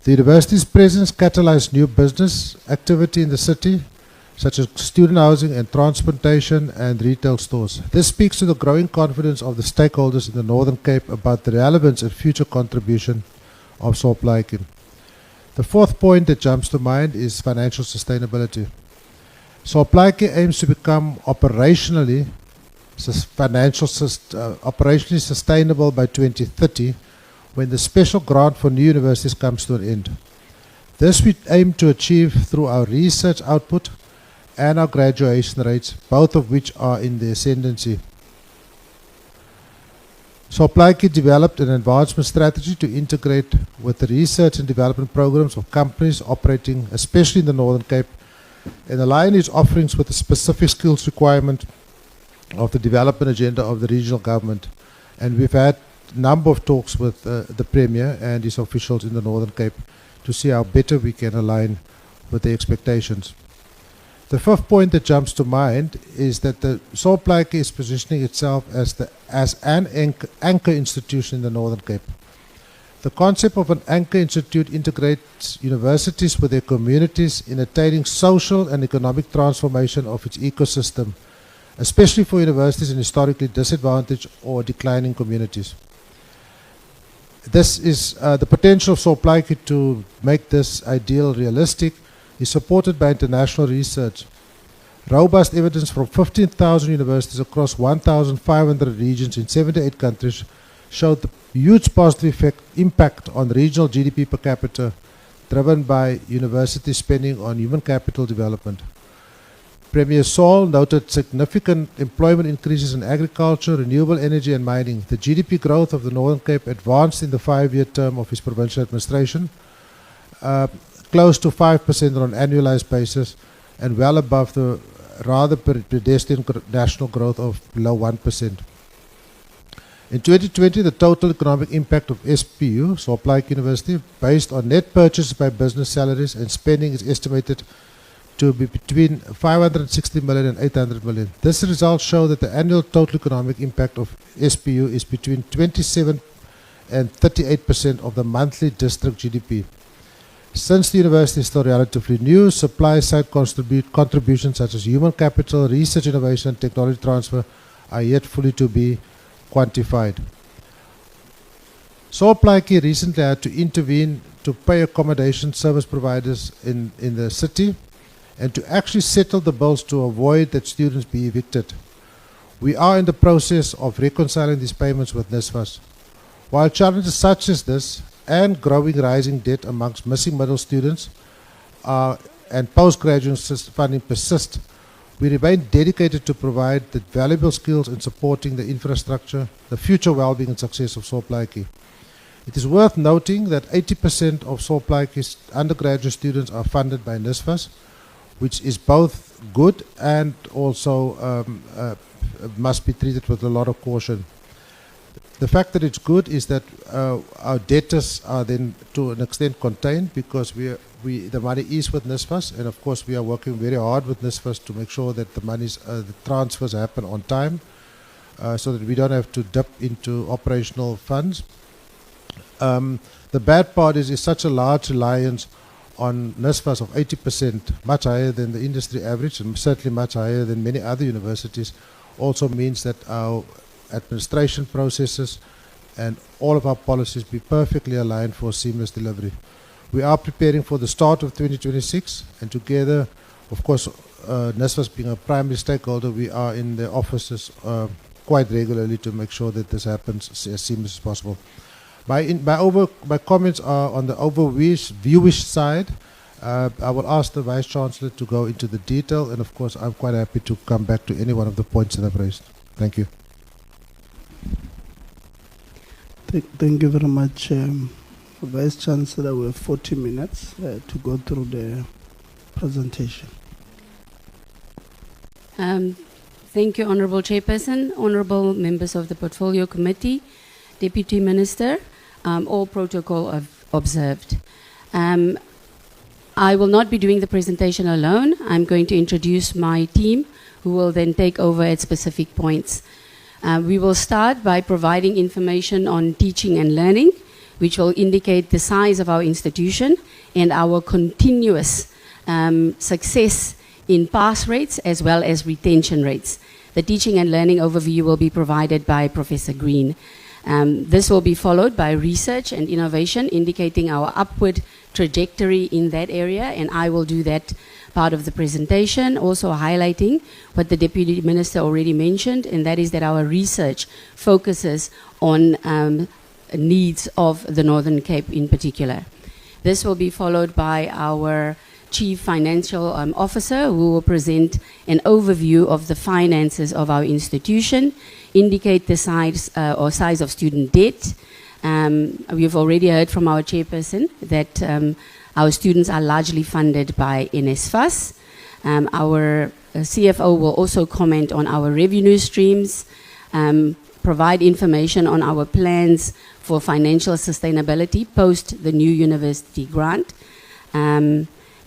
The university's presence catalyzed new business activity in the city, such as student housing and transportation and retail stores. This speaks to the growing confidence of the stakeholders in the Northern Cape about the relevance and future contribution of Soplaik. The fourth point that jumps to mind is financial sustainability. Soplaik aims to become operationally sustainable by 2030, when the special grant for new universities comes to an end. This we aim to achieve through our research output and our graduation rates, both of which are in the ascendancy. Soplaik developed an advancement strategy to integrate with the research and development programs of companies operating especially in the Northern Cape and align its offerings with the specific skills requirement of the development agenda of the regional government. And we've had a number of talks with the Premier and his officials in the Northern Cape to see how better we can align with the expectations. The fifth point that jumps to mind is that the Soplaik is positioning itself as an anchor institution in the Northern Cape. The concept of an anchor institute integrates universities with their communities in attaining social and economic transformation of its ecosystem, especially for universities in historically disadvantaged or declining communities. This is the potential of Plaatjie to make this ideal realistic is supported by international research. Robust evidence from 15,000 universities across 1,500 regions in 78 countries showed the huge positive impact on regional GDP per capita driven by university spending on human capital development. Premier Saul noted significant employment increases in agriculture, renewable energy and mining. The GDP growth of the Northern Cape advanced in the 5-year term of his provincial administration, close to 5% on an annualized basis and well above the rather pedestrian national growth of below 1%. In 2020, the total economic impact of SPU, Plaatjie University, based on net purchases by business salaries and spending is estimated to be between 560 million and 800 million. This result shows that the annual total economic impact of SPU is between 27 and 38% of the monthly district GDP. Since the university is still relatively new, supply-side contributions such as human capital, research, innovation, and technology transfer are yet fully to be quantified. Plaatjie recently had to intervene to pay accommodation service providers in the city and to actually settle the bills to avoid that students be evicted. We are in the process of reconciling these payments with NSFAS. While challenges such as this and growing rising debt amongst missing middle students and postgraduate funding persist, we remain dedicated to provide the valuable skills in supporting the infrastructure, the future well-being and success of Plaatjie. It is worth noting that 80% of Plaatjie's undergraduate students are funded by NSFAS, which is both good and also must be treated with a lot of caution. The fact that it's good is that our debtors are then to an extent contained because the money is with NSFAS, and of course we are working very hard with NSFAS to make sure that the transfers happen on time so that we don't have to dip into operational funds. The bad part is such a large reliance on NSFAS of 80%, much higher than the industry average and certainly much higher than many other universities, also means that our administration processes and all of our policies be perfectly aligned for seamless delivery. We are preparing for the start of 2026, and together, of course, NSFAS being a primary stakeholder, we are in the offices quite regularly to make sure that this happens as seamless as possible. My comments are on the overviewish side. I will ask the Vice Chancellor to go into the detail, and of course I'm quite happy to come back to any one of the points that I've raised. Thank you.
Thank you very much, Vice Chancellor. We have 40 minutes to go through the presentation.
Thank you, Honourable Chairperson, Honourable Members of the Portfolio Committee, Deputy Minister, all protocol observed. I will not be doing the presentation alone. I'm going to introduce my team who will then take over at specific points. We will start by providing information on teaching and learning, which will indicate the size of our institution and our continuous success in pass rates as well as retention rates. The teaching and learning overview will be provided by Professor Green. This will be followed by research and innovation, indicating our upward trajectory in that area, and I will do that part of the presentation, also highlighting what the Deputy Minister already mentioned, and that is that our research focuses on needs of the Northern Cape in particular. This will be followed by our Chief Financial Officer, who will present an overview of the finances of our institution, indicate the size of student debt. We've already heard from our chairperson that our students are largely funded by NSFAS. Our CFO will also comment on our revenue streams, provide information on our plans for financial sustainability post the new university grant.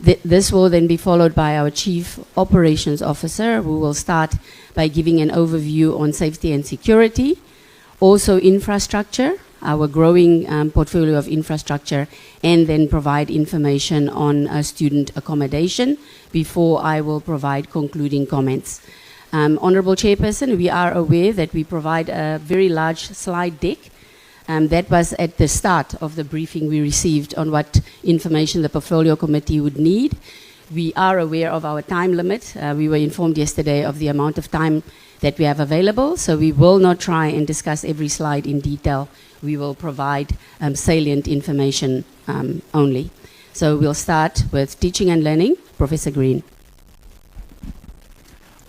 This will then be followed by our Chief Operations Officer, who will start by giving an overview on safety and security, also infrastructure, our growing portfolio of infrastructure, and then provide information on student accommodation before I will provide concluding comments. Honourable Chairperson, we are aware that we provide a very large slide deck. That was at the start of the briefing we received on what information the Portfolio Committee would need. We are aware of our time limit. We were informed yesterday of the amount of time that we have available, so we will not try and discuss every slide in detail. We will provide salient information only. So we'll start with teaching and learning. Professor Green.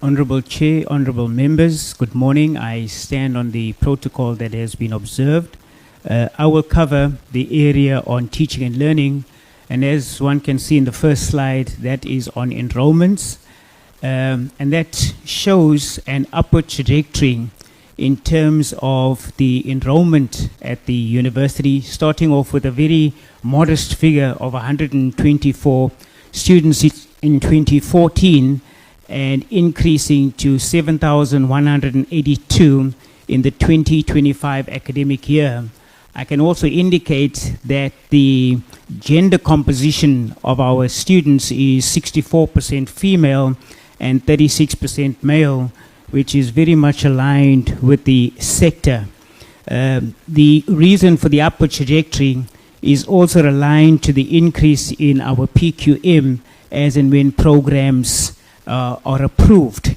Honourable Chair, honourable members, good morning. I stand on the protocol that has been observed. I will cover the area on teaching and learning, and as one can see in the first slide, that is on enrollments, and that shows an upward trajectory in terms of the enrollment at the university, starting off with a very modest figure of 124 students in 2014 and increasing to 7,182 in the 2025 academic year. I can also indicate that the gender composition of our students is 64% female and 36% male, which is very much aligned with the sector. The reason for the upward trajectory is also aligned to the increase in our PQM as and when programs are approved.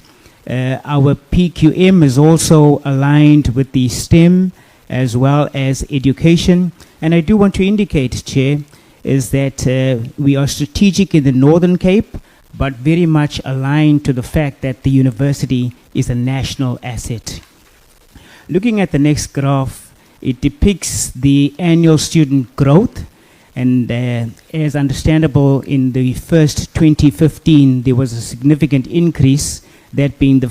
Our PQM is also aligned with the STEM as well as education. And I do want to indicate, Chair, is that we are strategic in the Northern Cape, but very much aligned to the fact that the university is a national asset. Looking at the next graph, it depicts the annual student growth. And as understandable, in the first 2015, there was a significant increase, that being the,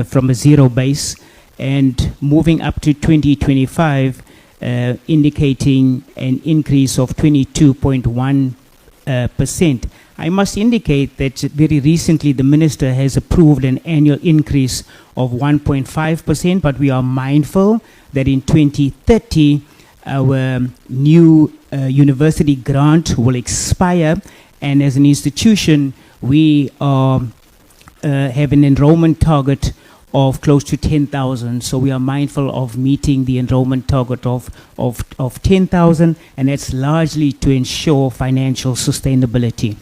from a zero base, and moving up to 2025, indicating an increase of 22.1%. I must indicate that very recently the Minister has approved an annual increase of 1.5%, but we are mindful that in 2030, our new university grant will expire, and as an institution, we are, have an enrollment target of close to 10,000. So we are mindful of meeting the enrollment target of 10,000, and that's largely to ensure financial sustainability.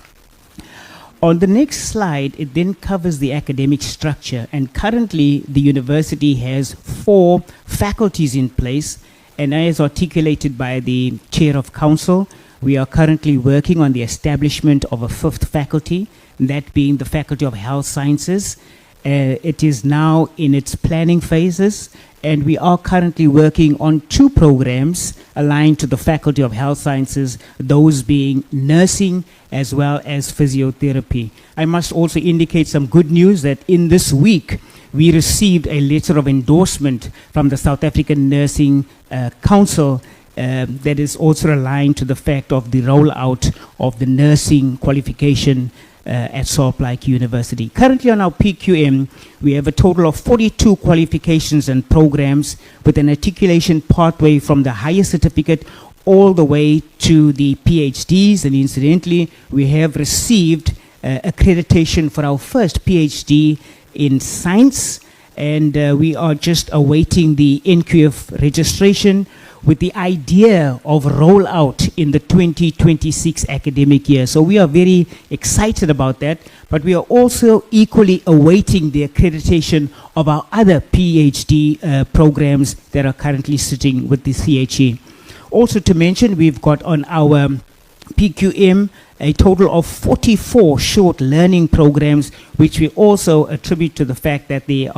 On the next slide, it then covers the academic structure, and currently the university has 4 faculties in place, and as articulated by the Chair of Council, we are currently working on the establishment of a 5th faculty, that being the Faculty of Health Sciences. It is now in its planning phases, and we are currently working on 2 programs aligned to the Faculty of Health Sciences, those being nursing as well as physiotherapy. I must also indicate some good news that in this week, we received a letter of endorsement from the South African Nursing Council that is also aligned to the fact of the rollout of the nursing qualification at Plaatjie University. Currently on our PQM, we have a total of 42 qualifications and programs with an articulation pathway from the higher certificate all the way to the PhDs, and incidentally, we have received accreditation for our first PhD in science, and we are just awaiting the NQF registration with the idea of rollout in the 2026 academic year. So we are very excited about that, but we are also equally awaiting the accreditation of our other PhD programs that are currently sitting with the CHE. Also to mention, we've got on our PQM a total of 44 short learning programs, which we also attribute to the fact that there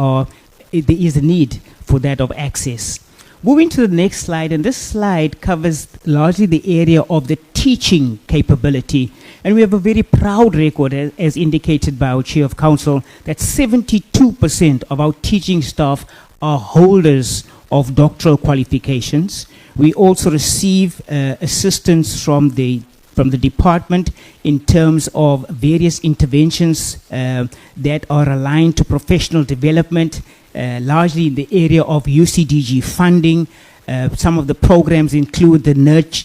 is a need for that of access. Moving to the next slide, and this slide covers largely the area of the teaching capability. And we have a very proud record, as indicated by our Chair of Council, that 72% of our teaching staff are holders of doctoral qualifications. We also receive assistance from the department in terms of various interventions that are aligned to professional development, largely in the area of UCDG funding, Some of the programs include the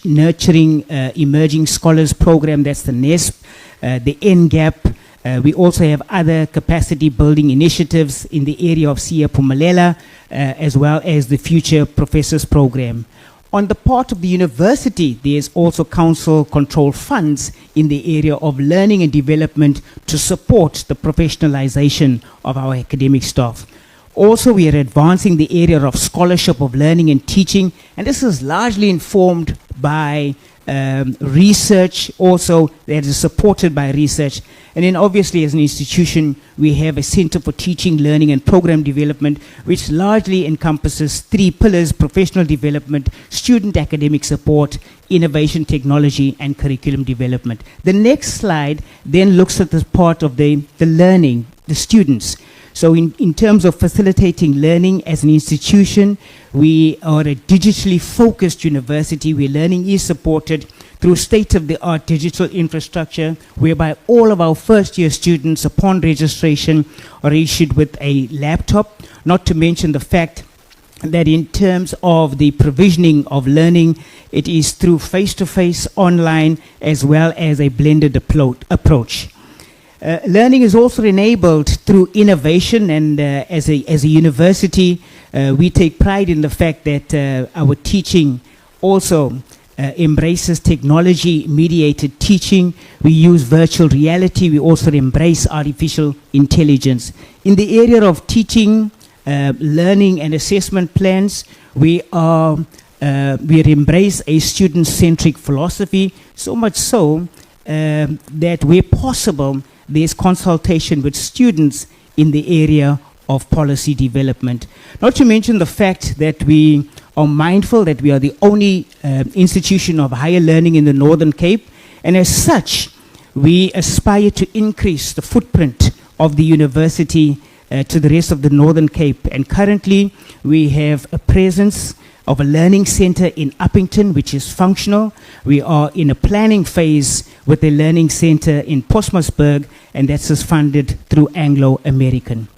Nurturing Emerging Scholars program, that's the NESP, the NGAP. We also have other capacity building initiatives in the area of Siya Phumelela, as well as the Future Professors program. On the part of the university, there's also council control funds in the area of learning and development to support the professionalization of our academic staff. Also, we are advancing the area of scholarship of learning and teaching, and this is largely informed by research also that is supported by research. And then obviously as an institution, we have a Center for Teaching, Learning and Program Development, which largely encompasses 3 pillars: professional development, student academic support, innovation, technology, and curriculum development. The next slide then looks at the part of the learning, the students. So in terms of facilitating learning as an institution, we are a digitally focused university where learning is supported through state-of-the-art digital infrastructure, whereby all of our first-year students upon registration are issued with a laptop, not to mention the fact that in terms of the provisioning of learning, it is through face-to-face, online, as well as a blended approach. Learning is also enabled through innovation, and as a university, we take pride in the fact that our teaching also embraces technology-mediated teaching. We use virtual reality. We also embrace artificial intelligence. In the area of teaching, learning and assessment plans, we embrace a student-centric philosophy, so much so that where possible, there's consultation with students in the area of policy development. Not to mention the fact that we are mindful that we are the only institution of higher learning in the Northern Cape, and as such, we aspire to increase the footprint of the university to the rest of the Northern Cape. And currently, we have a presence of a learning center in Uppington, which is functional. We are in a planning phase with a learning center in Postmasburg, and that's funded through Anglo-American.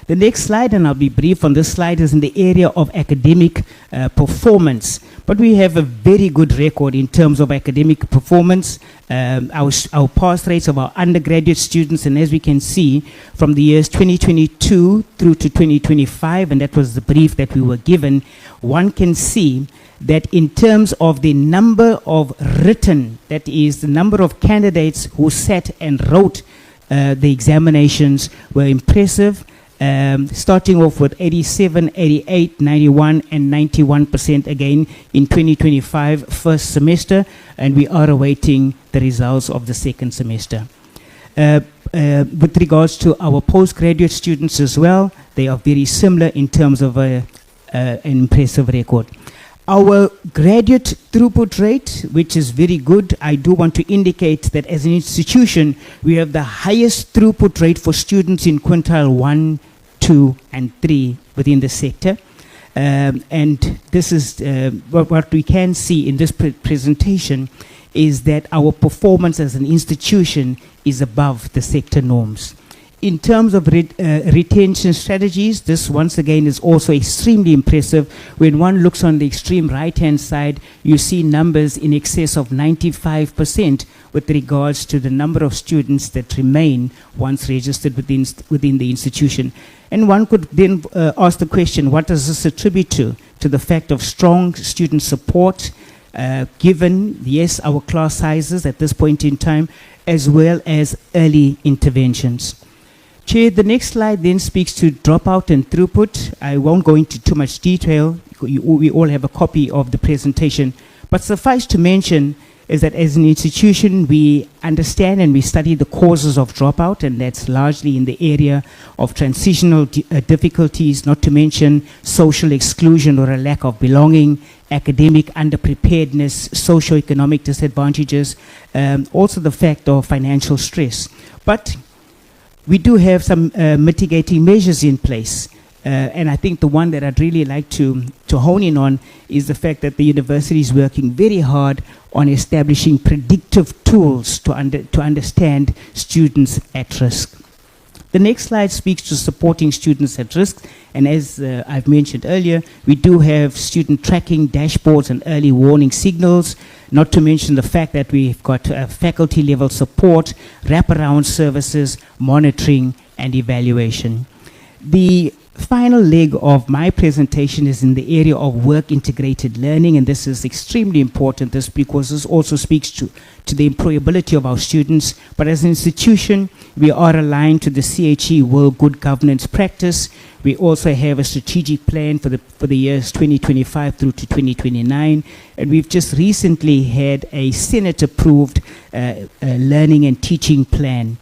The next slide, and I'll be brief on this slide, is in the area of academic performance. But we have a very good record in terms of academic performance. Our pass rates of our undergraduate students, and as we can see from the years 2022 through to 2025, and that was the brief that we were given, one can see that in terms of the number of written, that is the number of candidates who sat and wrote the examinations, were impressive. Starting off with 87, 88, 91 and 91% again in 2025 first semester, and we are awaiting the results of the second semester. With regards to our postgraduate students as well, they are very similar in terms of an impressive record. Our graduate throughput rate, which is very good, I do want to indicate that as an institution, we have the highest throughput rate for students in quintile 1, 2, and 3 within the sector. And this is what we can see in this presentation is that our performance as an institution is above the sector norms. In terms of retention strategies, this once again is also extremely impressive. When one looks on the extreme right-hand side, you see numbers in excess of 95% with regards to the number of students that remain once registered within the institution. And one could then ask the question, what does this attribute to? To the fact of strong student support, given, yes, our class sizes at this point in time, as well as early interventions. Chair, the next slide then speaks to dropout and throughput. I won't go into too much detail. We all have a copy of the presentation. But suffice to mention is that as an institution, we understand and we study the causes of dropout, and that's largely in the area of transitional difficulties, not to mention social exclusion or a lack of belonging, academic underpreparedness, socioeconomic disadvantages, also the fact of financial stress. But we do have some mitigating measures in place. And I think the one that I'd really like to hone in on is the fact that the university is working very hard on establishing predictive tools to understand students at risk. The next slide speaks to supporting students at risk, and as I've mentioned earlier, we do have student tracking dashboards and early warning signals, not to mention the fact that we've got faculty level support, wraparound services, monitoring and evaluation. The final leg of my presentation is in the area of work integrated learning, and this is extremely important because this also speaks to the employability of our students. But as an institution, we are aligned to the CHE World Good Governance Practice. We also have a strategic plan for the years 2025 through to 2029, and we've just recently had a Senate-approved learning and teaching plan.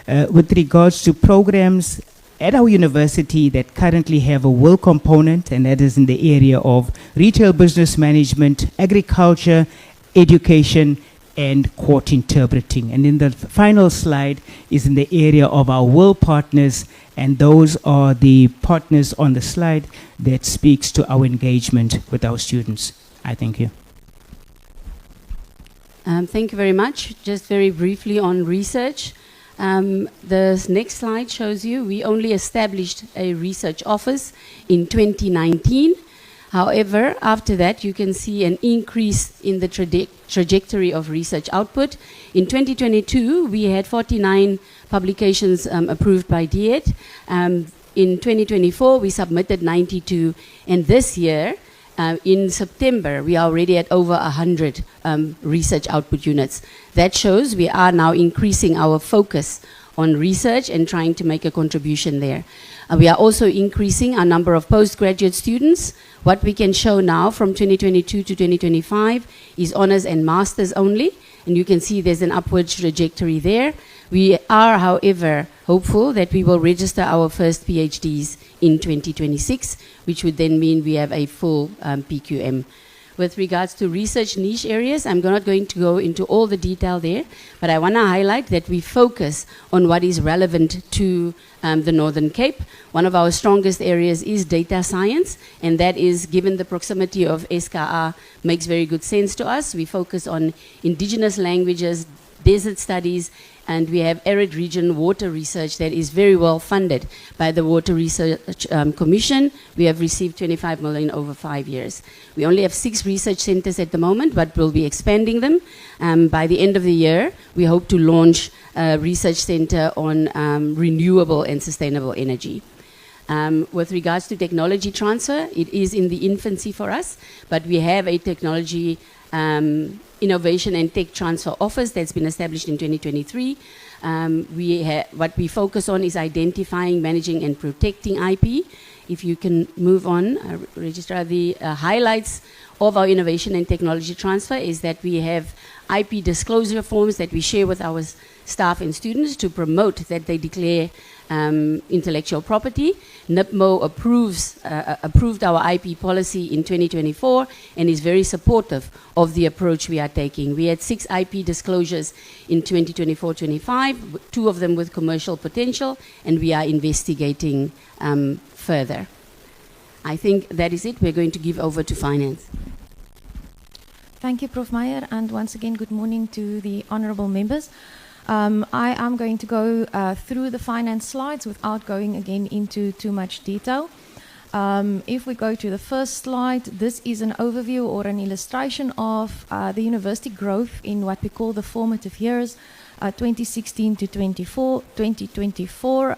With regards to programs at our university that currently have a world component, and that is in the area of retail business management, agriculture, education, and court interpreting. And in the final slide is in the area of our world partners, and those are the partners on the slide that speaks to our engagement with our students. I thank you.
Thank you very much. Just very briefly on research. The next slide shows you we only established a research office in 2019. However, after that, you can see an increase in the trajectory of research output. In 2022, we had 49 publications approved by DIET. In 2024, we submitted 92, and this year, in September, we are already at over 100 research output units. That shows we are now increasing our focus on research and trying to make a contribution there. We are also increasing our number of postgraduate students. What we can show now from 2022 to 2025 is honors and masters only, and you can see there's an upward trajectory there. We are, however, hopeful that we will register our first PhDs in 2026, which would then mean we have a full PQM. With regards to research niche areas, I'm not going to go into all the detail there, but I want to highlight that we focus on what is relevant to the Northern Cape. One of our strongest areas is data science, and that is, given the proximity of SKA, makes very good sense to us. We focus on indigenous languages, desert studies, and we have arid region water research that is very well funded by the Water Research Commission. We have received 25 million over 5 years. We only have 6 research centers at the moment, but we'll be expanding them. By the end of the year, we hope to launch a research center on renewable and sustainable energy. With regards to technology transfer, it is in the infancy for us, but we have a technology Innovation and Tech Transfer Office that's been established in 2023. What we focus on is identifying, managing, and protecting IP. If you can move on, Registrar, the highlights of our innovation and technology transfer is that we have IP disclosure forms that we share with our staff and students to promote that they declare intellectual property. NIPMO approved our IP policy in 2024 and is very supportive of the approach we are taking. We had 6 IP disclosures in 2024-25, 2 of them with commercial potential, and we are investigating further. I think that is it. We're going to give over to finance.
Thank you, Prof. Meyer, and once again, good morning to the honourable members. I am going to go through the finance slides without going again into too much detail. If we go to the first slide, this is an overview or an illustration of the university growth in what we call the formative years, 2016 to 2024.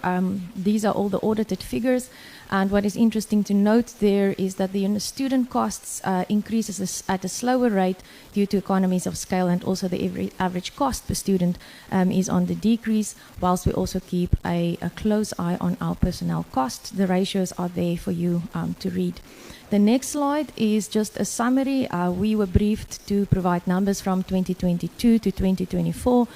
These are all the audited figures. And what is interesting to note there is that the student costs increases at a slower rate due to economies of scale, and also the average cost per student is on the decrease, whilst we also keep a close eye on our personnel costs. The ratios are there for you to read. The next slide is just a summary. We were briefed to provide numbers from 2022 to 2024.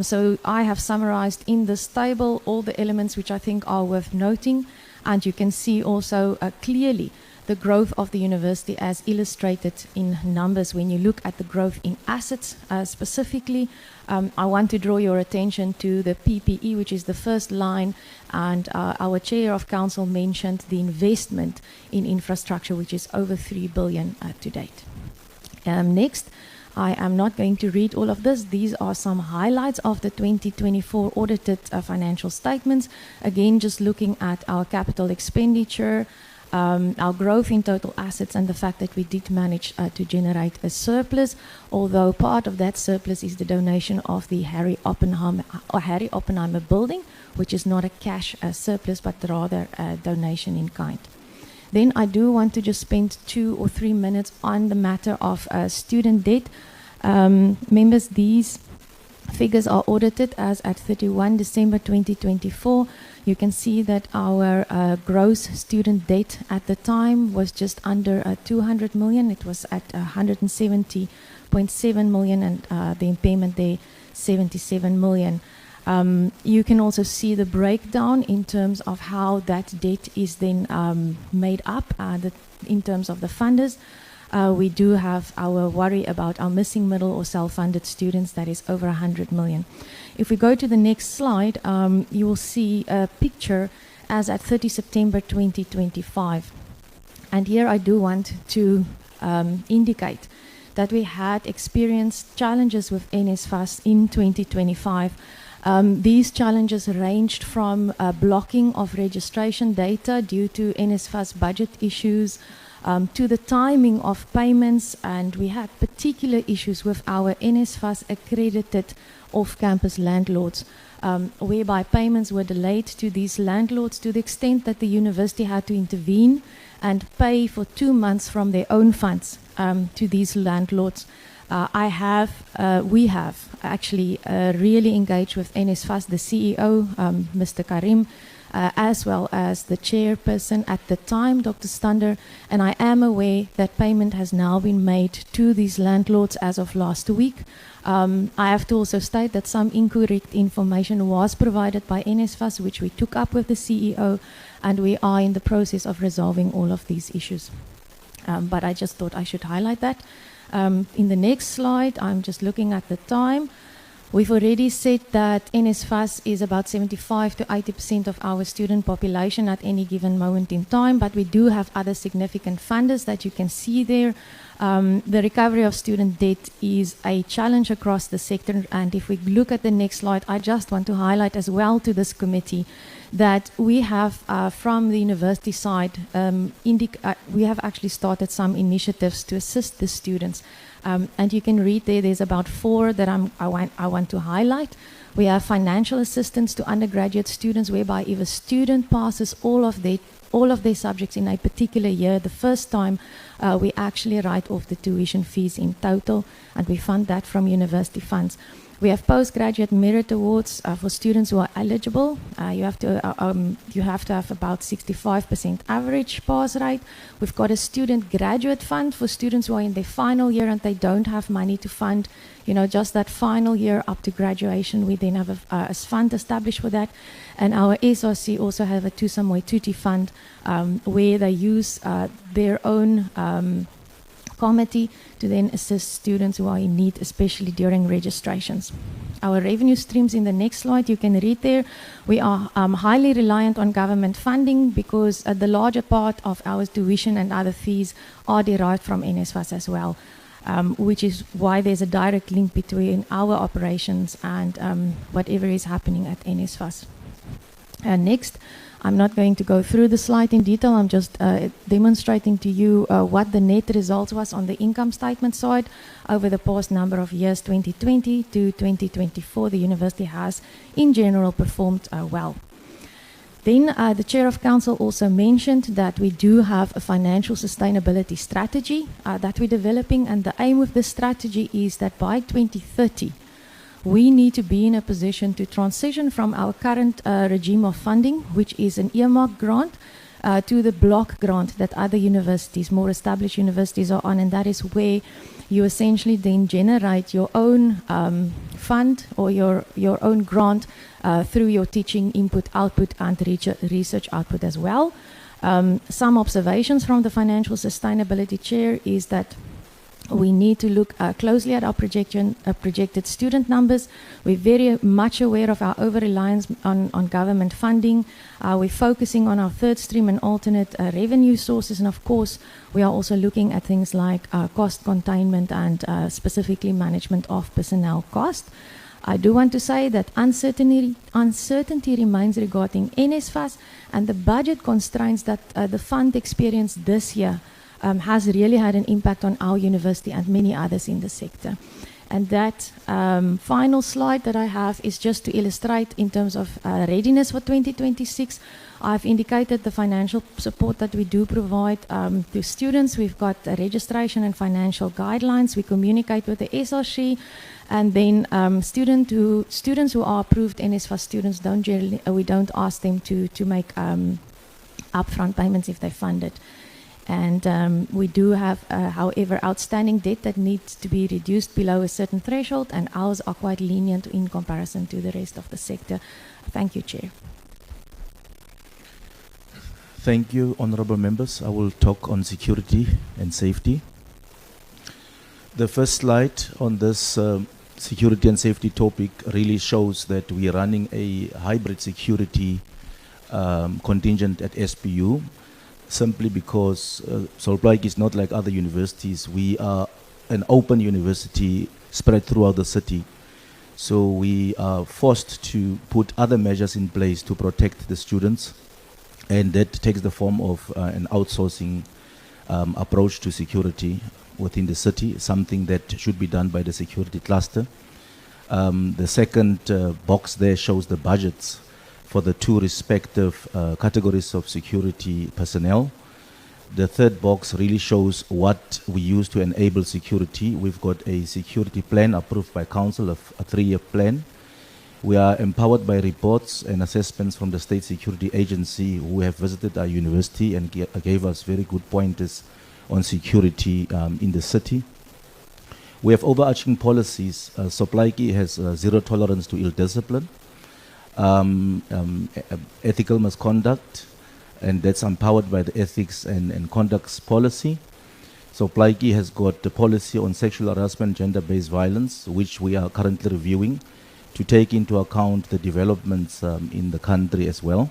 So I have summarized in this table all the elements which I think are worth noting. And you can see also clearly the growth of the university as illustrated in numbers. When you look at the growth in assets specifically, I want to draw your attention to the PPE, which is the first line, and our chair of council mentioned the investment in infrastructure, which is over 3 billion to date. Next, I am not going to read all of this. These are some highlights of the 2024 audited financial statements. Again, just looking at our capital expenditure, our growth in total assets, and the fact that we did manage to generate a surplus, although part of that surplus is the donation of the Harry Oppenheimer building, which is not a cash surplus, but rather a donation in kind. Then I do want to just spend 2 or 3 minutes on the matter of student debt. Members, these figures are audited as at 31 December 2024. You can see that our gross student debt at the time was just under 200 million. It was at 170.7 million, and the impairment there, 77 million. You can also see the breakdown in terms of how that debt is then made up in terms of the funders. We do have our worry about our missing middle or self-funded students, that is over 100 million. If we go to the next slide, you will see a picture as at 30 September 2025. And here I do want to indicate that we had experienced challenges with NSFAS in 2025. These challenges ranged from blocking of registration data due to NSFAS budget issues, to the timing of payments, and we had particular issues with our NSFAS accredited off-campus landlords, whereby payments were delayed to these landlords to the extent that the university had to intervene and pay for 2 months from their own funds to these landlords. We have actually really engaged with NSFAS, the CEO, Mr. Karim, as well as the chairperson at the time, Dr. Stander, and I am aware that payment has now been made to these landlords as of last week. I have to also state that some incorrect information was provided by NSFAS, which we took up with the CEO, and we are in the process of resolving all of these issues. But I just thought I should highlight that. In the next slide, I'm just looking at the time. We've already said that NSFAS is about 75 to 80% of our student population at any given moment in time, but we do have other significant funders that you can see there. The recovery of student debt is a challenge across the sector, and if we look at the next slide, I just want to highlight as well to this committee that we have from the university side, we have actually started some initiatives to assist the students. And you can read there's about 4 that I want to highlight. We have financial assistance to undergraduate students, whereby if a student passes all of their subjects in a particular year, the first time we actually write off the tuition fees in total, and we fund that from university funds. We have postgraduate merit awards for students who are eligible. You have to have about 65% average pass rate. We've got a student graduate fund for students who are in their final year and they don't have money to fund, just that final year up to graduation. We then have a fund established for that. And our SRC also have a Tusa Moituti fund where they use their own committee to then assist students who are in need, especially during registrations. Our revenue streams in the next slide, you can read there. We are highly reliant on government funding because the larger part of our tuition and other fees are derived from NSFAS as well, which is why there's a direct link between our operations and whatever is happening at NSFAS. Next, I'm not going to go through the slide in detail. I'm just demonstrating to you what the net results was on the income statement side over the past number of years, 2020 to 2024. The university has, in general, performed well. Then the Chair of Council also mentioned that we do have a financial sustainability strategy that we're developing, and the aim of this strategy is that by 2030, we need to be in a position to transition from our current regime of funding, which is an earmark grant, to the block grant that other universities, more established universities, are on, and that is where you essentially then generate your own fund or your own grant through your teaching input, output, and research output as well. Some observations from the Financial Sustainability Chair is that We need to look closely at our projected student numbers. We're very much aware of our over-reliance on government funding. We're focusing on our third stream and alternate revenue sources. And of course, we are also looking at things like cost containment and specifically management of personnel cost. I do want to say that uncertainty remains regarding NSFAS, and the budget constraints that the fund experienced this year has really had an impact on our university and many others in the sector. And that final slide that I have is just to illustrate in terms of readiness for 2026. I've indicated the financial support that we do provide to students. We've got registration and financial guidelines. We communicate with the SRC, and then students who are approved NSFAS students we don't ask them to make upfront payments if they fund it. And we do have, however, outstanding debt that needs to be reduced below a certain threshold, and ours are quite lenient in comparison to the rest of the sector. Thank you, Chair.
Thank you, honorable members. I will talk on security and safety. The first slide on this security and safety topic really shows that we are running a hybrid security contingent at SPU, simply because Plaatjie is not like other universities. We are an open university spread throughout the city. So we are forced to put other measures in place to protect the students, and that takes the form of an outsourcing approach to security within the city, something that should be done by the security cluster. The second box there shows the budgets for the two respective categories of security personnel. The third box really shows what we use to enable security. We've got a security plan approved by council, of a 3-year plan. We are empowered by reports and assessments from the State Security Agency, who have visited our university and gave us very good pointers on security in the city. We have overarching policies. Plaatjie has zero tolerance to ill discipline, ethical misconduct, and that's empowered by the ethics and conducts policy. So Plaatjie has got the policy on sexual harassment, gender-based violence, which we are currently reviewing to take into account the developments in the country as well.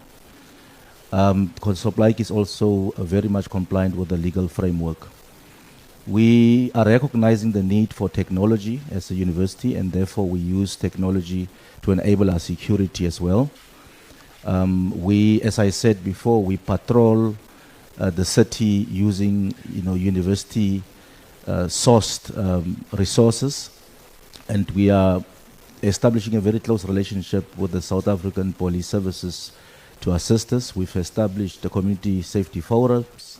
Because Plaatjie is also very much compliant with the legal framework. We are recognizing the need for technology as a university, and therefore we use technology to enable our security as well. We, as I said before, we patrol the city using, university sourced resources, and we are establishing a very close relationship with the South African Police Services to assist us. We've established the community safety forums.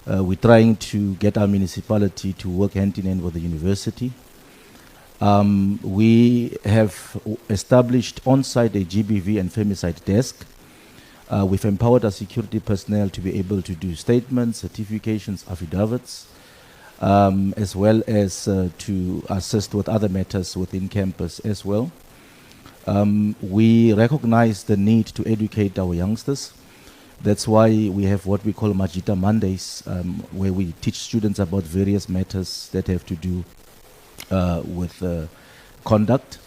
We're trying to get our municipality to work hand in hand with the university. We have established on-site a GBV and femicide desk. We've empowered our security personnel to be able to do statements, certifications, affidavits, as well as to assist with other matters within campus as well. We recognize the need to educate our youngsters. That's why we have what we call Majita Mondays, where we teach students about various matters that have to do with conduct.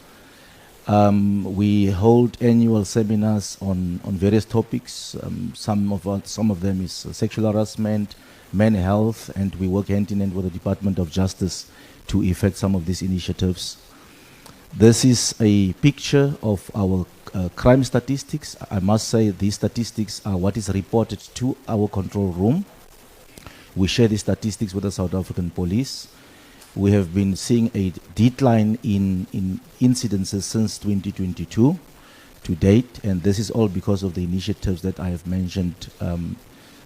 We hold annual seminars on various topics. Some of them is sexual harassment, mental health, and we work hand in hand with the Department of Justice to effect some of these initiatives. This is a picture of our crime statistics. I must say these statistics are what is reported to our control room. We share these statistics with the South African Police. We have been seeing a decline in incidences since 2022 to date, and this is all because of the initiatives that I have mentioned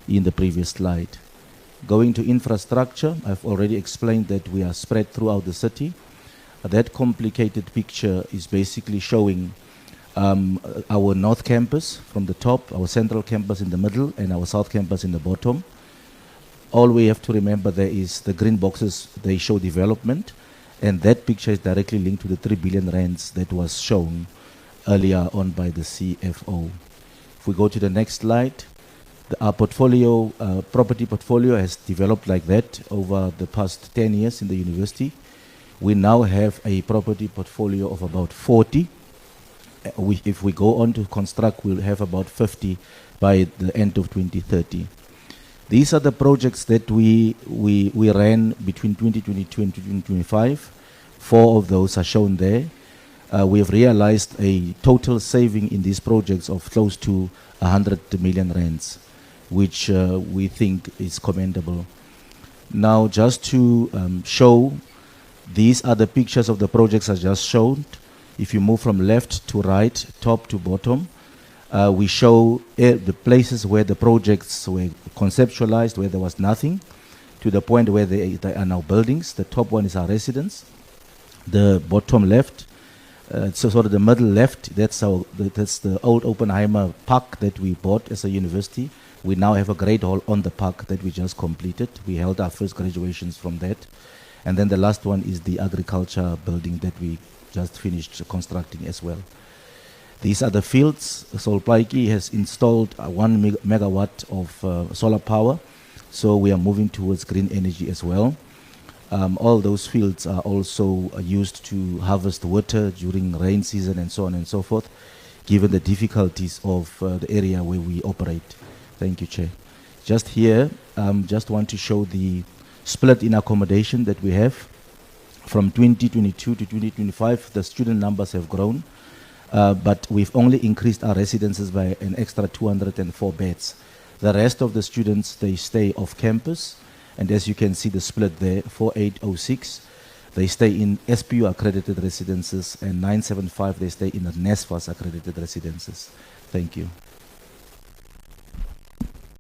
in the previous slide. Going to infrastructure, I've already explained that we are spread throughout the city. That complicated picture is basically showing our north campus from the top, our central campus in the middle, and our south campus in the bottom. All we have to remember there is the green boxes, they show development, and that picture is directly linked to the 3 billion rands that was shown earlier on by the CFO. If we go to the next slide, Our portfolio, property portfolio has developed like that over the past 10 years in the university. We now have a property portfolio of about 40. If we go on to construct, we'll have about 50 by the end of 2030. These are the projects that we ran between 2022 and 2025. 4 of those are shown there. We have realized a total saving in these projects of close to 100 million rands, which we think is commendable. Now, just to show, these are the pictures of the projects I just showed. If you move from left to right, top to bottom, we show the places where the projects were conceptualized, where there was nothing, to the point where they are now buildings. The top one is our residence. The bottom left, so sort of the middle left, that's the old Oppenheimer Park that we bought as a university. We now have a great hall on the park that we just completed. We held our first graduations from that. And then the last one is the agriculture building that we just finished constructing as well. These are the fields. Plaatjie has installed 1 megawatt of solar power. So we are moving towards green energy as well. All those fields are also used to harvest water during rain season and so on and so forth, given the difficulties of the area where we operate. Thank you, Chair. Just here, just want to show the split in accommodation that we have. From 2022 to 2025, the student numbers have grown, but we've only increased our residences by an extra 204 beds. The rest of the students, they stay off campus, and as you can see the split there, 4806, they stay in SPU accredited residences, and 975, they stay in the NSFAS accredited residences. Thank you.